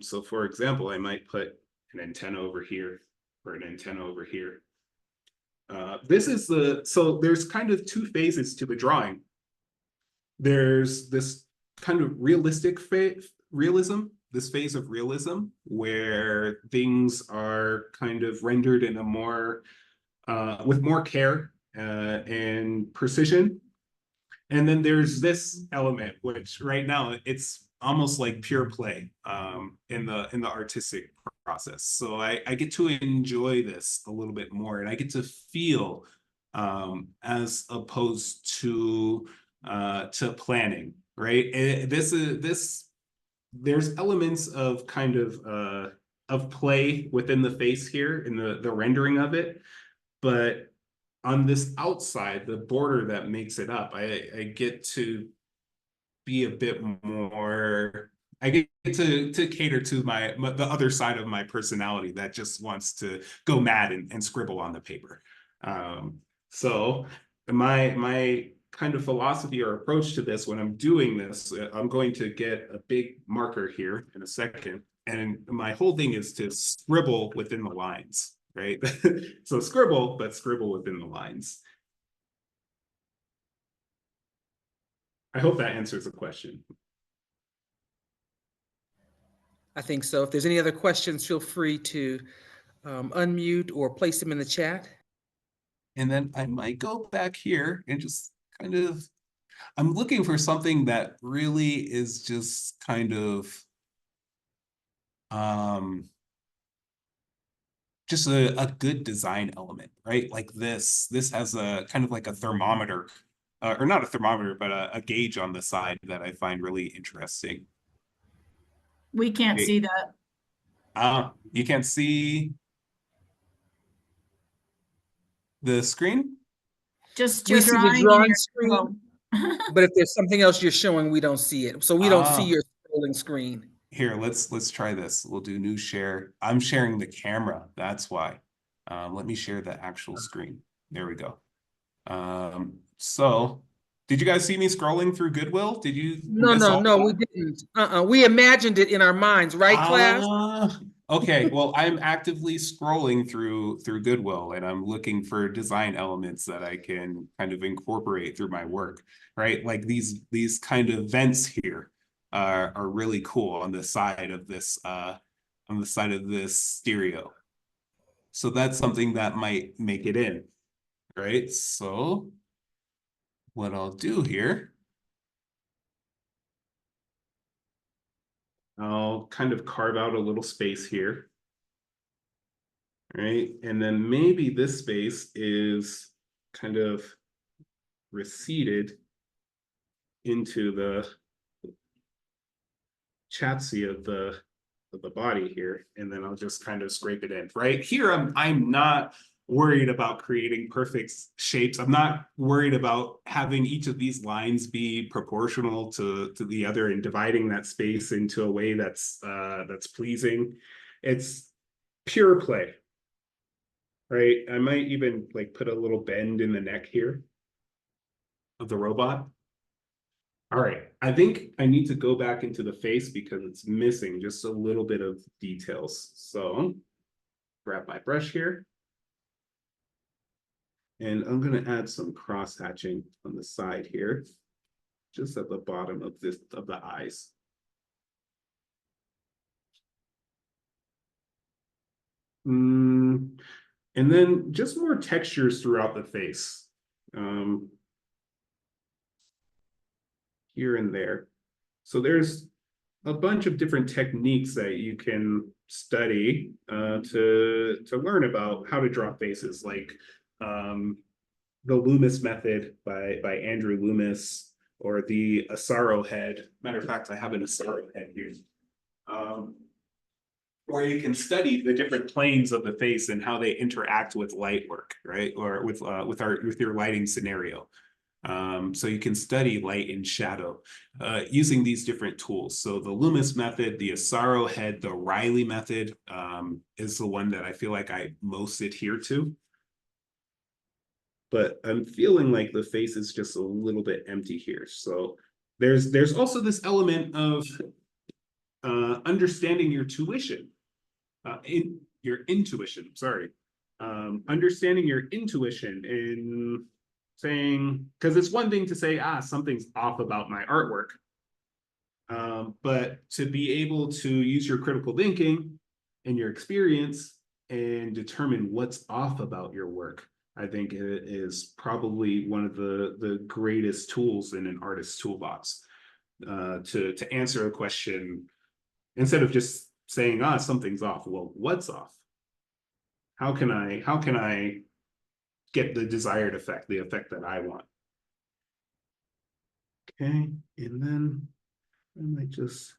S4: So for example, I might put an antenna over here or an antenna over here. So there's kind of two phases to the drawing. There's this kind of realism, this phase of realism where things are kind of rendered in a more with more care and precision. And then there's this element, which right now it's almost like pure play in the artistic process. So I get to enjoy this a little bit more, and I get to feel as opposed to planning, right? There's elements of kind of play within the face here in the rendering of it, but on this outside, the border that makes it up, I get to be a bit more, I get to cater to the other side of my personality that just wants to go mad and scribble on the paper. So my kind of philosophy or approach to this when I'm doing this, I'm going to get a big marker here in a second. And my whole thing is to scribble within the lines, right? So scribble, but scribble within the lines. I hope that answers the question.
S1: I think so. If there's any other questions, feel free to unmute or place them in the chat.
S4: And then I might go back here and just kind of, I'm looking for something that really is just kind of just a good design element, right? Like this has a kind of like a thermometer, or not a thermometer, but a gauge on the side that I find really interesting.
S5: We can't see that.
S4: You can't see the screen?
S5: Just
S1: We
S5: your
S1: see the
S5: drawing and
S1: drawing
S5: your
S1: screen, but if there's something else you're showing, we don't see it. So we don't see your scrolling screen.
S4: Here, let's try this. We'll do new share. I'm sharing the camera. That's why. Let me share the actual screen. There we go. So did you guys see me scrolling through Goodwill? Did you?
S1: No, we didn't. We imagined it in our minds, right, class?
S4: Okay, well, I'm actively scrolling through Goodwill, and I'm looking for design elements that I can kind of incorporate through my work, right? Like these kind of vents here are really cool on the side of this stereo. So that's something that might make it in, right? So what I'll do here, I'll kind of carve out a little space here, right? And then maybe this space is kind of receded into the chassis of the body here, and then I'll just kind of scrape it in. Right here, I'm not worried about creating perfect shapes. I'm not worried about having each of these lines be proportional to the other and dividing that space into a way that's pleasing. It's pure play, right? I might even like put a little bend in the neck here of the robot. All right, I think I need to go back into the face because it's missing just a little bit of details. So grab my brush here. And I'm going to add some cross hatching on the side here, just at the bottom of the eyes. And then just more textures throughout the face. Here and there. So there's a bunch of different techniques that you can study to learn about how to draw faces, like the Loomis method by Andrew Loomis, or the Asaro head. Matter of fact, I have an Asaro head here. Where you can study the different planes of the face and how they interact with light work, right? Or with your lighting scenario. So you can study light and shadow using these different tools. So the Loomis method, the Asaro head, the Riley method is the one that I feel like I most adhere to. But I'm feeling like the face is just a little bit empty here. So there's also this element of understanding your tuition, in your intuition, sorry. Understanding your intuition in saying, because it's one thing to say, something's off about my artwork. But to be able to use your critical thinking and your experience and determine what's off about your work, I think it is probably one of the greatest tools in an artist's toolbox to answer a question instead of just saying, something's off. Well, what's off? How can I get the desired effect, the effect that I want? Okay, and then I might just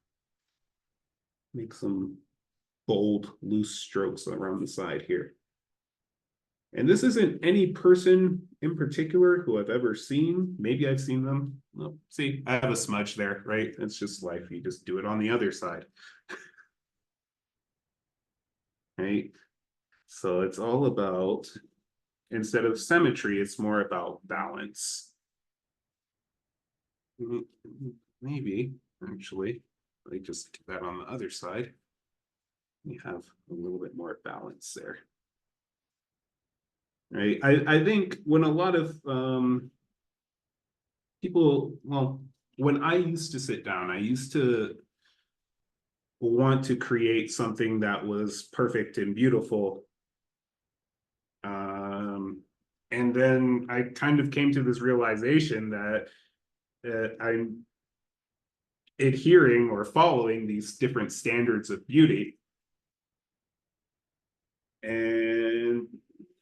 S4: make some bold, loose strokes around the side here. And this isn't any person in particular who I've ever seen. Maybe I've seen them. Well, see, I have a smudge there, right? It's just life. You just do it on the other side. Right? So it's all about, instead of symmetry, it's more about balance. Maybe, actually, let me just do that on the other side. We have a little bit more balance there. Right. I think when a lot of people, well, when I used to sit down, I used to want to create something that was perfect and beautiful. And then I kind of came to this realization that I'm adhering or following these different standards of beauty. And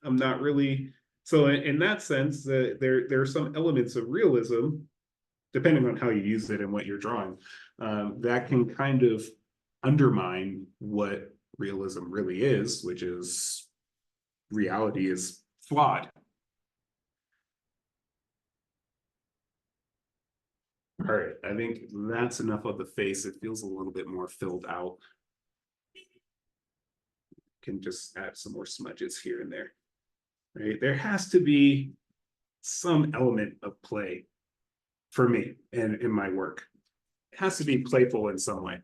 S4: I'm not really, so in that sense, there are some elements of realism, depending on how you use it and what you're drawing, that can kind of undermine what realism really is, which is reality is flawed. All right, I think that's enough of the face. It feels a little bit more filled out. Can just add some more smudges here and there. Right, there has to be some element of play for me and in my work. It has to be playful in some way.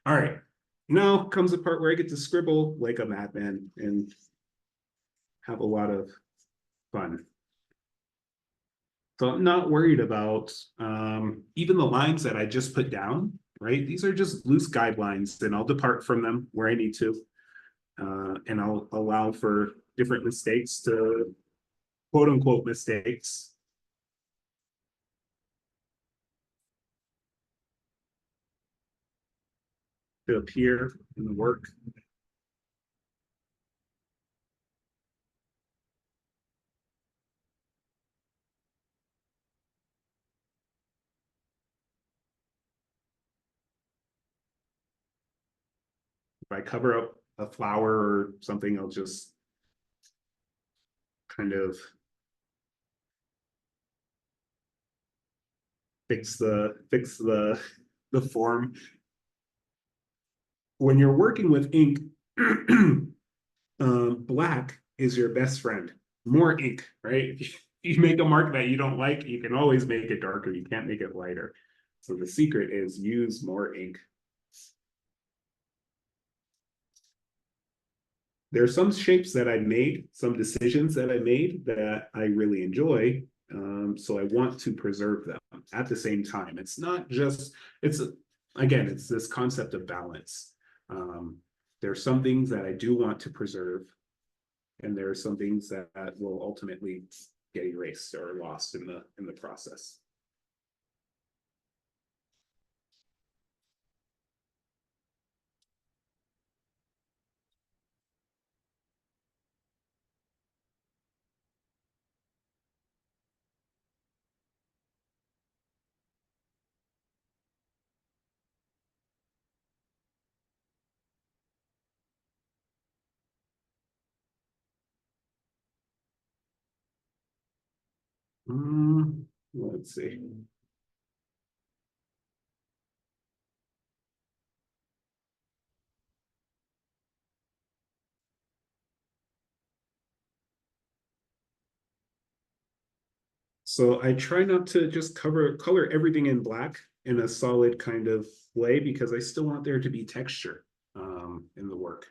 S4: All right, now comes the part where I get to scribble like a madman and have a lot of fun. So I'm not worried about even the lines that I just put down, right? These are just loose guidelines, and I'll depart from them where I need to. And I'll allow for different mistakes to, quote unquote, mistakes. To appear in the work. If I cover up a flower or something, I'll just kind of fix the form. When you're working with ink, black is your best friend. More ink, right? If you make a mark that you don't like, you can always make it darker. You can't make it lighter. So the secret is use more ink. There are some shapes that I made, some decisions that I made that I really enjoy. So I want to preserve them at the same time. It's not just, again, it's this concept of balance. There are some things that I do want to preserve, and there are some things that will ultimately get erased or lost in the process. Let's see. So I try not to just color everything in black in a solid kind of way, because I still want there to be texture in the work,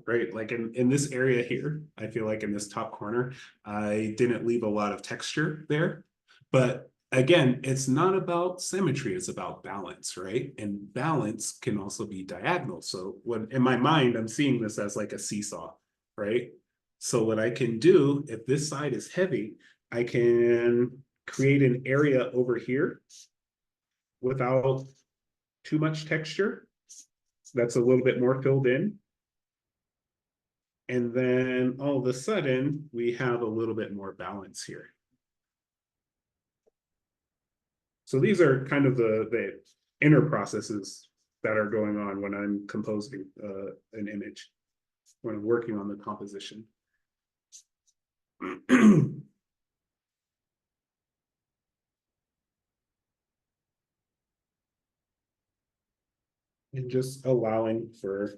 S4: right? Like in this area here, I feel like in this top corner, I didn't leave a lot of texture there. But again, it's not about symmetry, it's about balance, right? And balance can also be diagonal. So when in my mind, I'm seeing this as like a seesaw, right? So what I can do, if this side is heavy, I can create an area over here without too much texture. That's a little bit more filled in. And then all of a sudden, we have a little bit more balance here. So these are kind of the inner processes that are going on when I'm composing an image, when I'm working on the composition. And just allowing for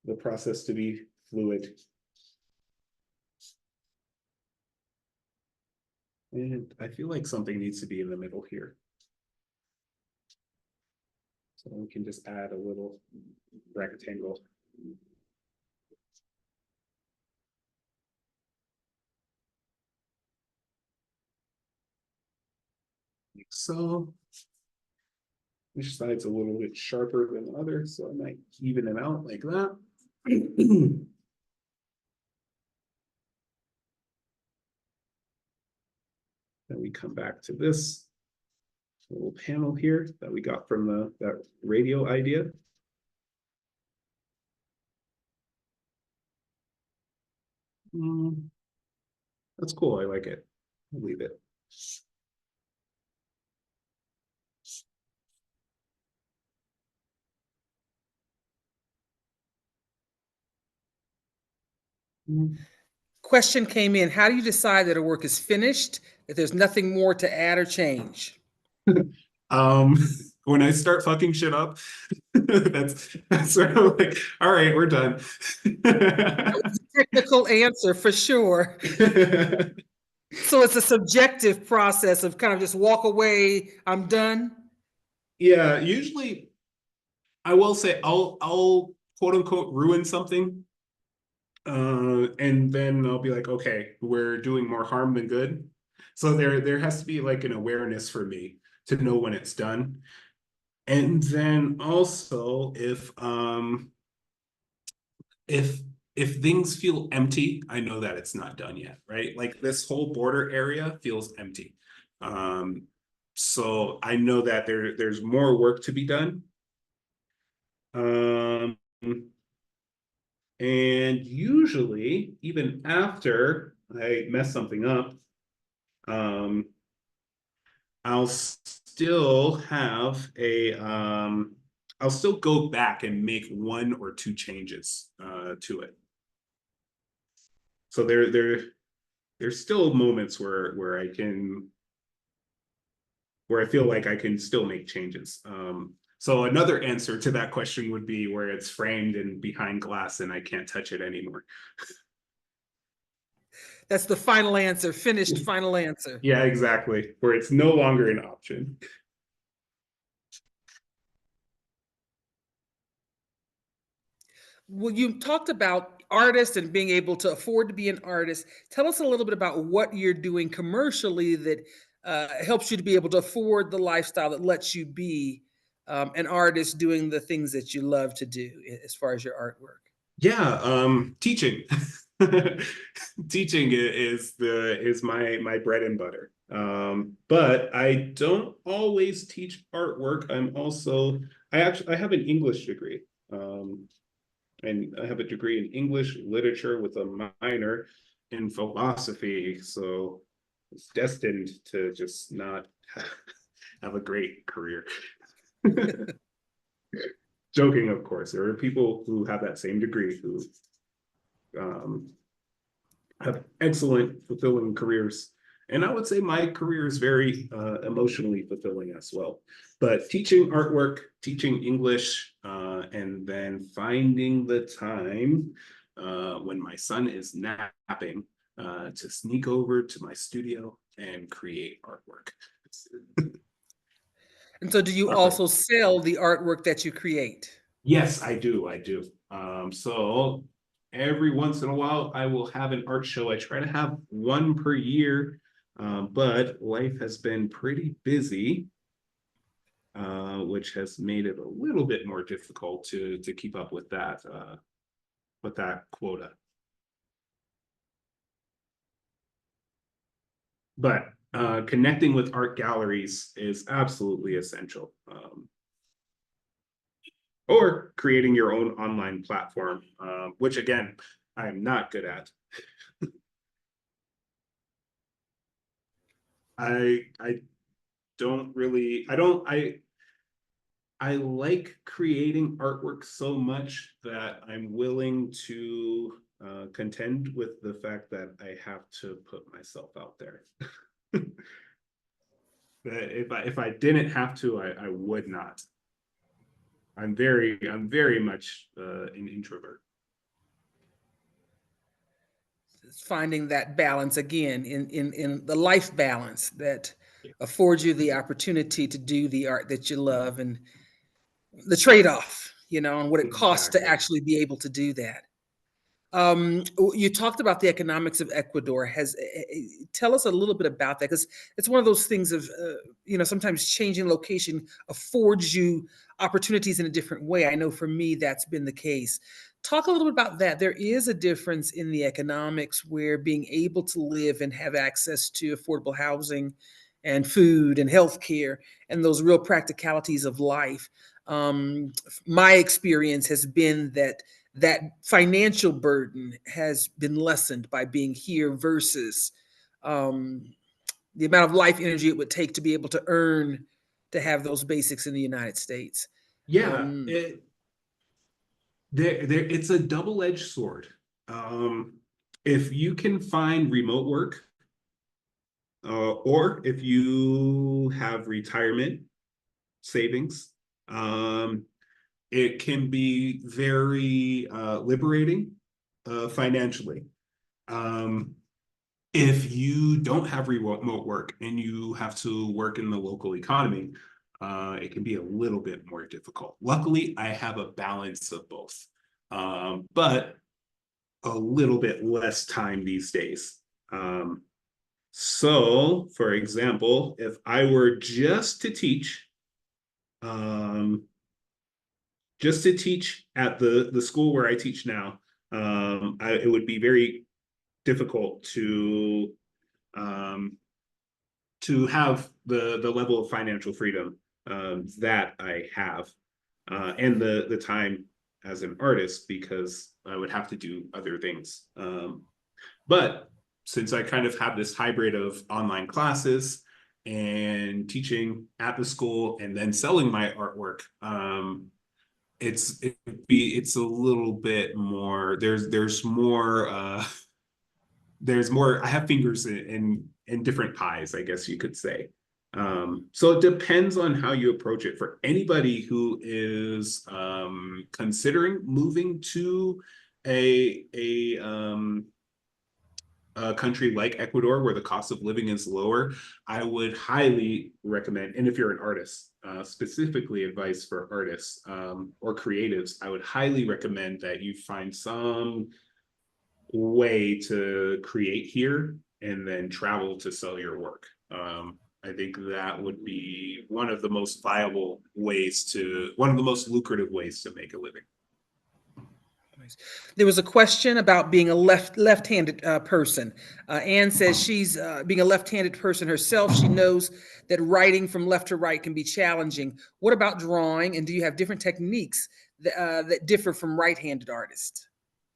S4: the process to be fluid. And I feel like something needs to be in the middle here. So we can just add a little rectangle. Like so. Each side's a little bit sharper than the other, so I might even it out like that. Then we come back to this little panel here that we got from that radio idea. That's cool, I like it. I'll leave it.
S1: Question came in, how do you decide that a work is finished, that there's nothing more to add or change?
S4: When I start fucking shit up, that's sort of like, all right, we're done.
S1: Technical answer for sure. So it's a subjective process of kind of just walk away, I'm done.
S4: Yeah, usually I will say I'll quote unquote ruin something. And then I'll be like, okay, we're doing more harm than good. So there has to be like an awareness for me to know when it's done. And then also if things feel empty, I know that it's not done yet, right? Like this whole border area feels empty. So I know that there's more work to be done. And usually, even after I mess something up, I'll still have I'll still go back and make 1 or 2 changes to it. So there's still moments where I feel like I can still make changes. So another answer to that question would be where it's framed and behind glass and I can't touch it anymore.
S1: That's the final answer, finished final answer.
S4: Yeah, exactly. Where it's no longer an option.
S1: Well, you talked about artists and being able to afford to be an artist. Tell us a little bit about what you're doing commercially that helps you to be able to afford the lifestyle that lets you be an artist doing the things that you love to do as far as your artwork.
S4: Yeah, teaching. Teaching is my bread and butter. But I don't always teach artwork. I have an English degree. And I have a degree in English literature with a minor in philosophy. So it's destined to just not have a great career. Joking, of course. There are people who have that same degree who have excellent, fulfilling careers And I would say my career is very emotionally fulfilling as well. But teaching artwork, teaching English, and then finding the time when my son is napping to sneak over to my studio and create artwork.
S1: And so do you also sell the artwork that you create?
S4: Yes, I do. I do. So every once in a while, I will have an art show. I try to have one per year, but life has been pretty busy, which has made it a little bit more difficult to keep up with that quota. But connecting with art galleries is absolutely essential. Or creating your own online platform, which again, I'm not good at. I don't really, I like creating artwork so much that I'm willing to contend with the fact that I have to put myself out there. If I didn't have to, I would not. I'm very much an introvert.
S1: It's finding that balance again in the life balance that affords you the opportunity to do the art that you love, and the trade-off, and what it costs to actually be able to do that. You talked about the economics of Ecuador. Tell us a little bit about that, because it's one of those things of, sometimes changing location affords you opportunities in a different way. I know for me, that's been the case. Talk a little bit about that. There is a difference in the economics where being able to live and have access to affordable housing and food and healthcare and those real practicalities of life. My experience has been that financial burden has been lessened by being here versus the amount of life energy it would take to be able to earn to have those basics in the United States.
S4: Yeah, it's a double-edged sword. If you can find remote work, or if you have retirement savings, it can be very liberating financially. If you don't have remote work and you have to work in the local economy, it can be a little bit more difficult. Luckily, I have a balance of both, but a little bit less time these days. So, for example, if I were just to teach at the school where I teach now, it would be very difficult to have the level of financial freedom that I have, and the time as an artist, because I would have to do other things. But since I kind of have this hybrid of online classes and teaching at the school and then selling my artwork, it's a little bit more, there's more I have fingers in different pies, I guess you could say. So it depends on how you approach it. For anybody who is considering moving to a country like Ecuador, where the cost of living is lower, I would highly recommend, and if you're an artist, specifically advice for artists or creatives, I would highly recommend that you find some way to create here and then travel to sell your work. I think that would be one of the most lucrative ways to make a living.
S1: There was a question about being a left-handed person. Anne says she's being a left-handed person herself. She knows that writing from left to right can be challenging. What about drawing? And do you have different techniques that differ from right-handed artists?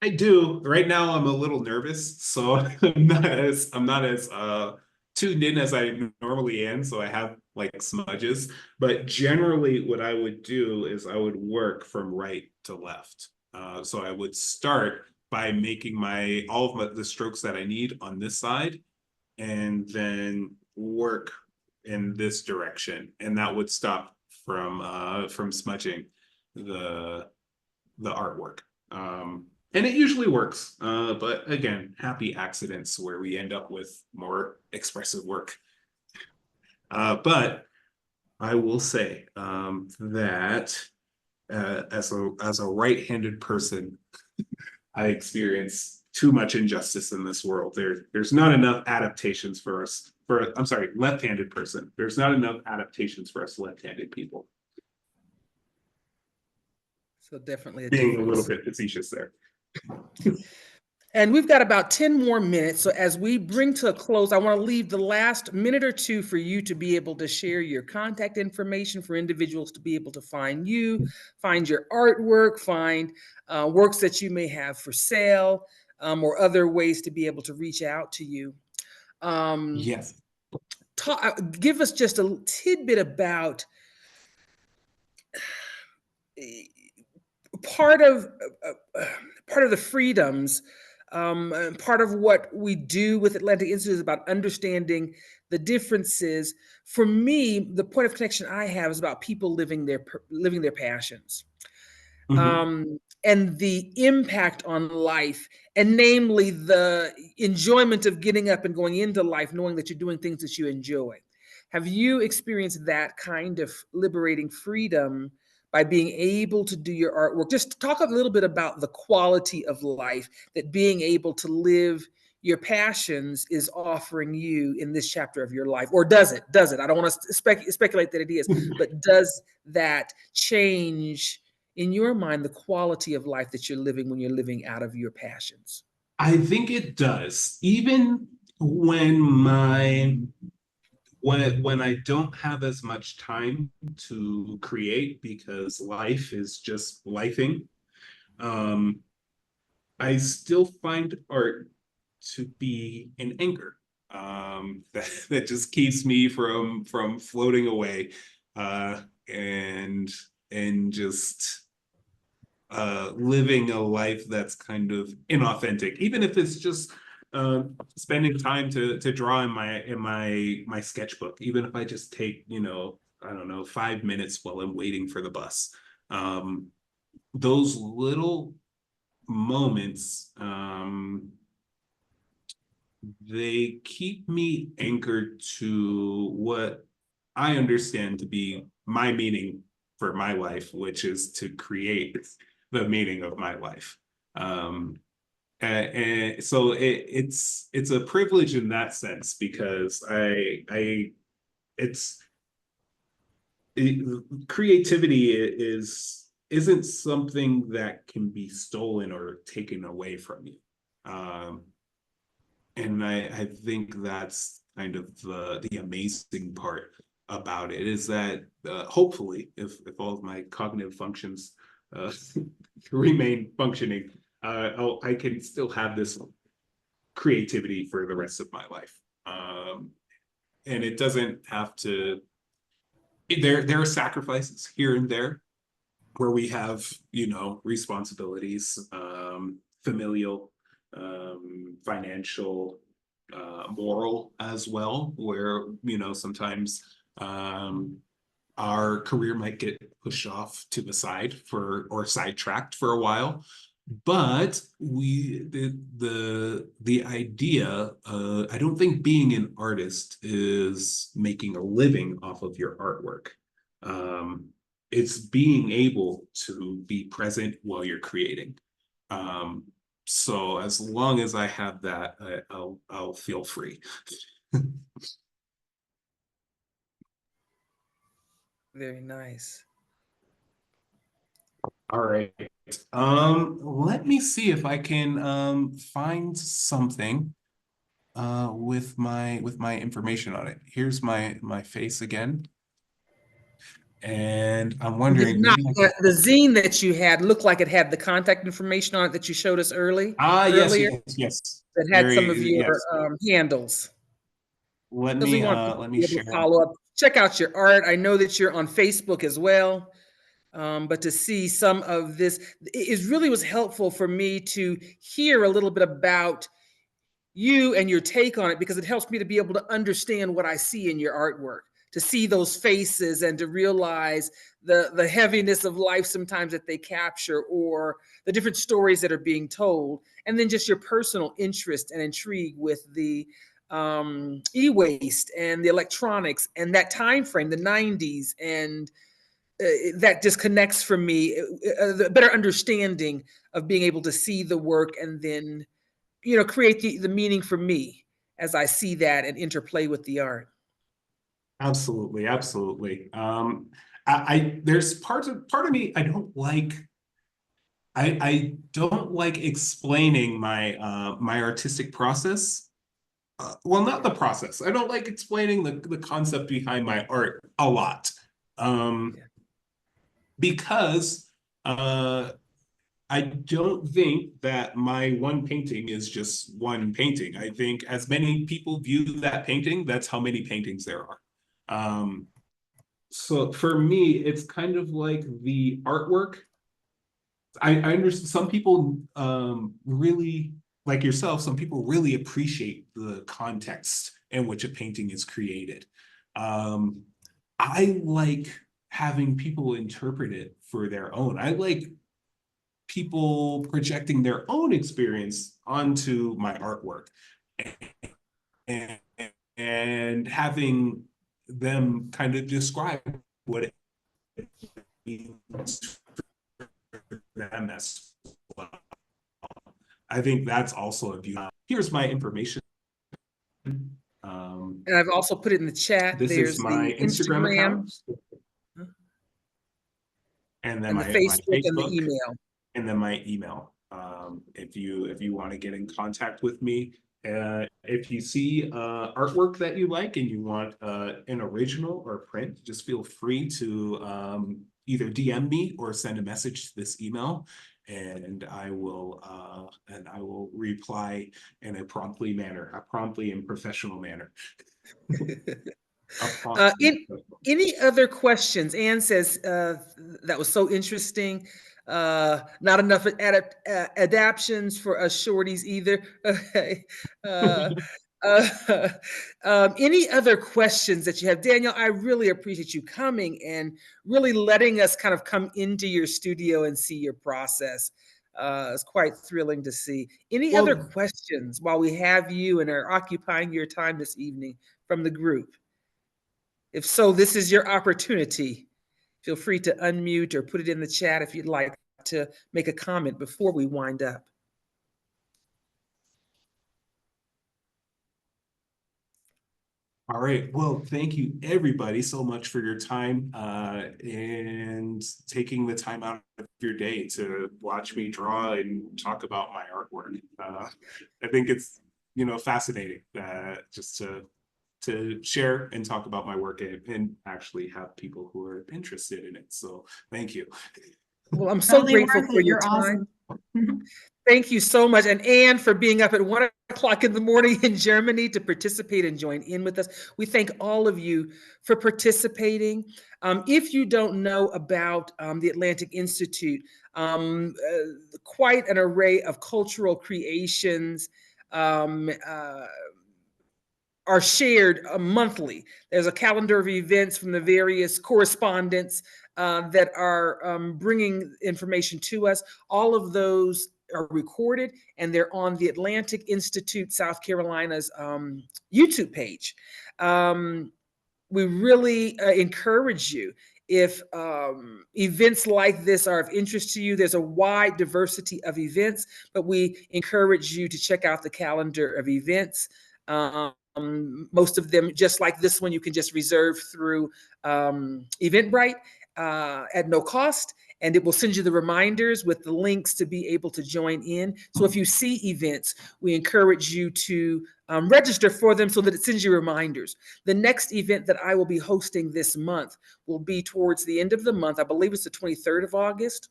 S4: I do. Right now, I'm a little nervous, so I'm not as tuned in as I normally am. So I have like smudges. But generally, what I would do is I would work from right to left. So I would start by making the strokes that I need on this side, and then work in this direction, and that would stop from smudging the artwork. And it usually works, but again, happy accidents where we end up with more expressive work. But I will say that as a right-handed person, I experience too much injustice in this world. There's not enough adaptations for us. I'm sorry, left-handed person. There's not enough adaptations for us left-handed people.
S1: So definitely a
S4: Being
S1: difference.
S4: a little bit facetious there.
S1: And we've got about 10 more minutes. So as we bring to a close, I want to leave the last minute or two for you to be able to share your contact information for individuals to be able to find you, find your artwork, find works that you may have for sale, or other ways to be able to reach out to you.
S4: Yes.
S1: Give us just a tidbit about part of the freedoms. Part of what we do with Atlantic Institute is about understanding the differences. For me, the point of connection I have is about people living their passions, and the impact on life, and namely the enjoyment of getting up and going into life, knowing that you're doing things that you enjoy. Have you experienced that kind of liberating freedom by being able to do your artwork? Just talk a little bit about the quality of life that being able to live your passions is offering you in this chapter of your life. Or does it? I don't want to speculate that it is, but does that change, in your mind, the quality of life that you're living when you're living out of your passions?
S4: I think it does. Even when when I don't have as much time to create because life is just lifing, I still find art to be an anchor that just keeps me from floating away, and just living a life that's kind of inauthentic, even if it's just spending time to draw in my sketchbook, even if I just take, I don't know, 5 minutes while I'm waiting for the bus. Those little moments, they keep me anchored to what I understand to be my meaning for my life, which is to create the meaning of my life. And so it's a privilege in that sense, because creativity isn't something that can be stolen or taken away from you. And I think that's kind of the amazing part about it, is that hopefully, if all of my cognitive functions remain functioning, I can still have this creativity for the rest of my life. And it doesn't have to, there are sacrifices here and there where we have, responsibilities, familial, financial, moral as well, where, sometimes our career might get pushed off to the side or sidetracked for a while. But the idea, I don't think being an artist is making a living off of your artwork. It's being able to be present while you're creating. So as long as I have that, I'll feel free.
S1: Very nice.
S4: All right. Let me see if I can find something with my information on it. Here's my face again. And I'm wondering,
S1: the zine that you had looked like it had the contact information on it that you showed us earlier.
S4: Yes.
S1: That had some of your handles.
S4: Let me share.
S1: Follow up. Check out your art. I know that you're on Facebook as well. But to see some of this, it really was helpful for me to hear a little bit about you and your take on it, because it helps me to be able to understand what I see in your artwork, to see those faces and to realize the heaviness of life sometimes that they capture, or the different stories that are being told, and then just your personal interest and intrigue with the e-waste and the electronics and that time frame, the 90s, and that just connects for me the better understanding of being able to see the work and then, you know, create the meaning for me as I see that and interplay with the art.
S4: Absolutely, absolutely. I there's part of me I don't like explaining my my artistic process. Well, not the process. I don't like explaining the concept behind my art a lot.
S1: Yeah.
S4: Because I don't think that my one painting is just one painting. I think as many people view that painting, that's how many paintings there are. So for me, it's kind of like the artwork. I understand some people really, like yourself, some people really appreciate the context in which a painting is created. I like having people interpret it for their own. I like people projecting their own experience onto my artwork and, and having them kind of describe what it means for them as well. I think that's also a beauty. Here's my information.
S1: And I've also put it in the chat.
S4: This
S1: There's
S4: is my
S1: the
S4: Instagram account, and then
S1: and the
S4: my
S1: Facebook and the
S4: Facebook,
S1: email.
S4: and then my email. If you want to get in contact with me, if you see artwork that you like and you want an original or print, just feel free to either DM me or send a message to this email, and I will reply in a promptly and professional manner.
S1: Any other questions? Anne says that was so interesting. Not enough adaptions for us shorties either. Okay. Any other questions that you have? Daniel, I really appreciate you coming and really letting us kind of come into your studio and see your process. It's quite thrilling to see. Any other questions while we have you and are occupying your time this evening from the group? If so, this is your opportunity. Feel free to unmute or put it in the chat if you'd like to make a comment before we wind up.
S4: All right. Well, thank you everybody so much for your time and taking the time out of your day to watch me draw and talk about my artwork. I think it's, fascinating just to share and talk about my work and actually have people who are interested in it. So thank you.
S1: Well, I'm so
S5: Totally
S1: grateful
S5: worth
S1: for
S5: it.
S1: your
S5: You're
S1: time.
S5: awesome.
S1: Thank you so much. And Anne, for being up at 1 o'clock in the morning in Germany to participate and join in with us. We thank all of you for participating. If you don't know about the Atlantic Institute, quite an array of cultural creations are shared monthly. There's a calendar of events from the various correspondents that are bringing information to us. All of those are recorded and they're on the Atlantic Institute South Carolina's YouTube page. We really encourage you, if events like this are of interest to you, there's a wide diversity of events, but we encourage you to check out the calendar of events. Most of them, just like this one, you can just reserve through Eventbrite at no cost, and it will send you the reminders with the links to be able to join in. So if you see events, we encourage you to register for them so that it sends you reminders. The next event that I will be hosting this month will be towards the end of the month. I believe it's the 23rd of August.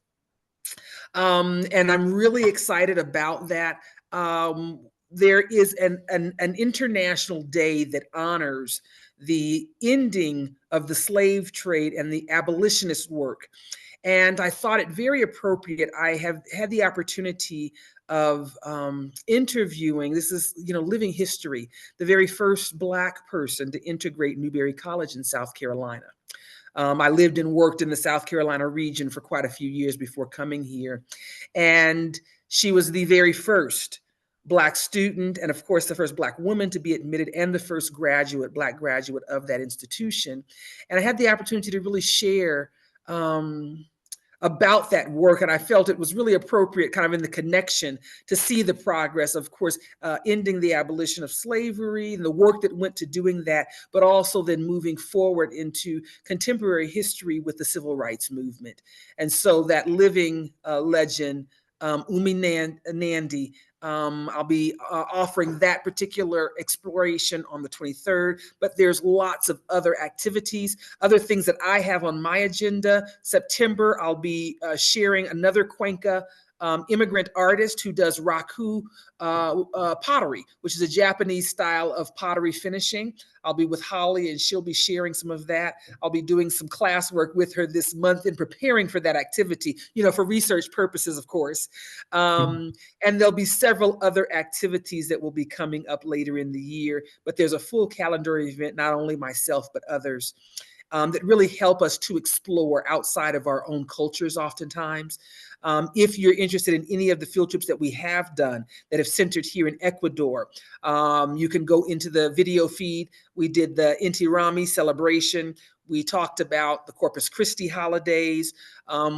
S1: And I'm really excited about that. There is an international day that honors the ending of the slave trade and the abolitionist work. And I thought it very appropriate. I have had the opportunity of interviewing. This is, living history, the very first Black person to integrate Newberry College in South Carolina. I lived and worked in the South Carolina region for quite a few years before coming here. And she was the very first Black student, and of course, the first Black woman to be admitted, and the first Black graduate of that institution. And I had the opportunity to really share about that work. And I felt it was really appropriate, kind of in the connection, to see the progress, of course, ending the abolition of slavery and the work that went to doing that, but also then moving forward into contemporary history with the civil rights movement. And so that living legend, Umi Nandi, I'll be offering that particular exploration on the 23rd, but there's lots of other activities, other things that I have on my agenda. September, I'll be sharing another Cuenca immigrant artist who does raku pottery, which is a Japanese style of pottery finishing. I'll be with Holly and she'll be sharing some of that. I'll be doing some classwork with her this month in preparing for that activity, for research purposes, of course. And there'll be several other activities that will be coming up later in the year, but there's a full calendar event, not only myself, but others, that really help us to explore outside of our own cultures oftentimes. If you're interested in any of the field trips that we have done that have centered here in Ecuador, you can go into the video feed. We did the Inti Raymi celebration. We talked about the Corpus Christi holidays.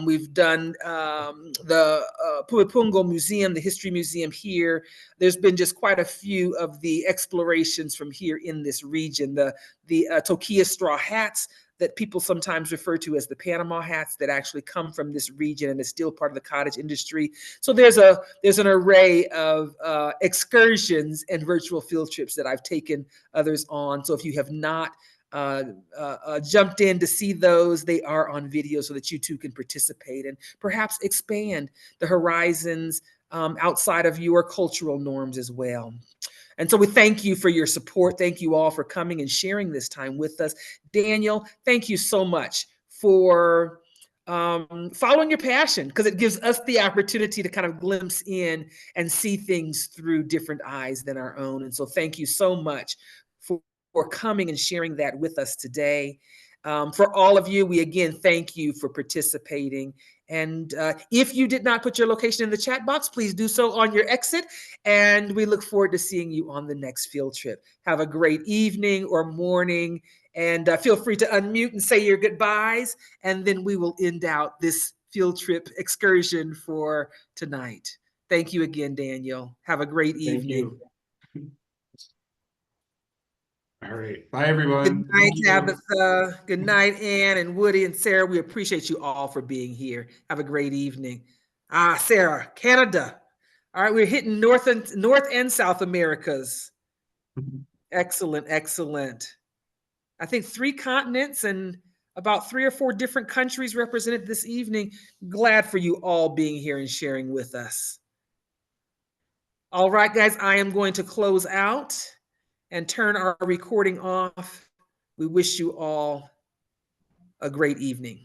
S1: We've done the Puipungo Museum, the History Museum here. There's been just quite a few of the explorations from here in this region. The Toquilla straw hats that people sometimes refer to as the Panama hats that actually come from this region and is still part of the cottage industry. So there's an array of excursions and virtual field trips that I've taken others on. So if you have not jumped in to see those, they are on video so that you too can participate and perhaps expand the horizons outside of your cultural norms as well. And so we thank you for your support. Thank you all for coming and sharing this time with us. Daniel, thank you so much for following your passion, because it gives us the opportunity to kind of glimpse in and see things through different eyes than our own. And so thank you so much for coming and sharing that with us today. For all of you, we again thank you for participating. And if you did not put your location in the chat box, please do so on your exit. And we look forward to seeing you on the next field trip. Have a great evening or morning. And feel free to unmute and say your goodbyes. And then we will end out this field trip excursion for tonight. Thank you again, Daniel. Have a great evening.
S4: All right. Bye, everyone.
S1: Good night, Tabitha. Good night, Ann and Woody and Sarah. We appreciate you all for being here. Have a great evening. Sarah, Canada. All right, we're hitting North and South Americas. Excellent, excellent. I think 3 continents and about 3 or 4 different countries represented this evening. Glad for you all being here and sharing with us. All right, guys, I am going to close out and turn our recording off. We wish you all a great evening.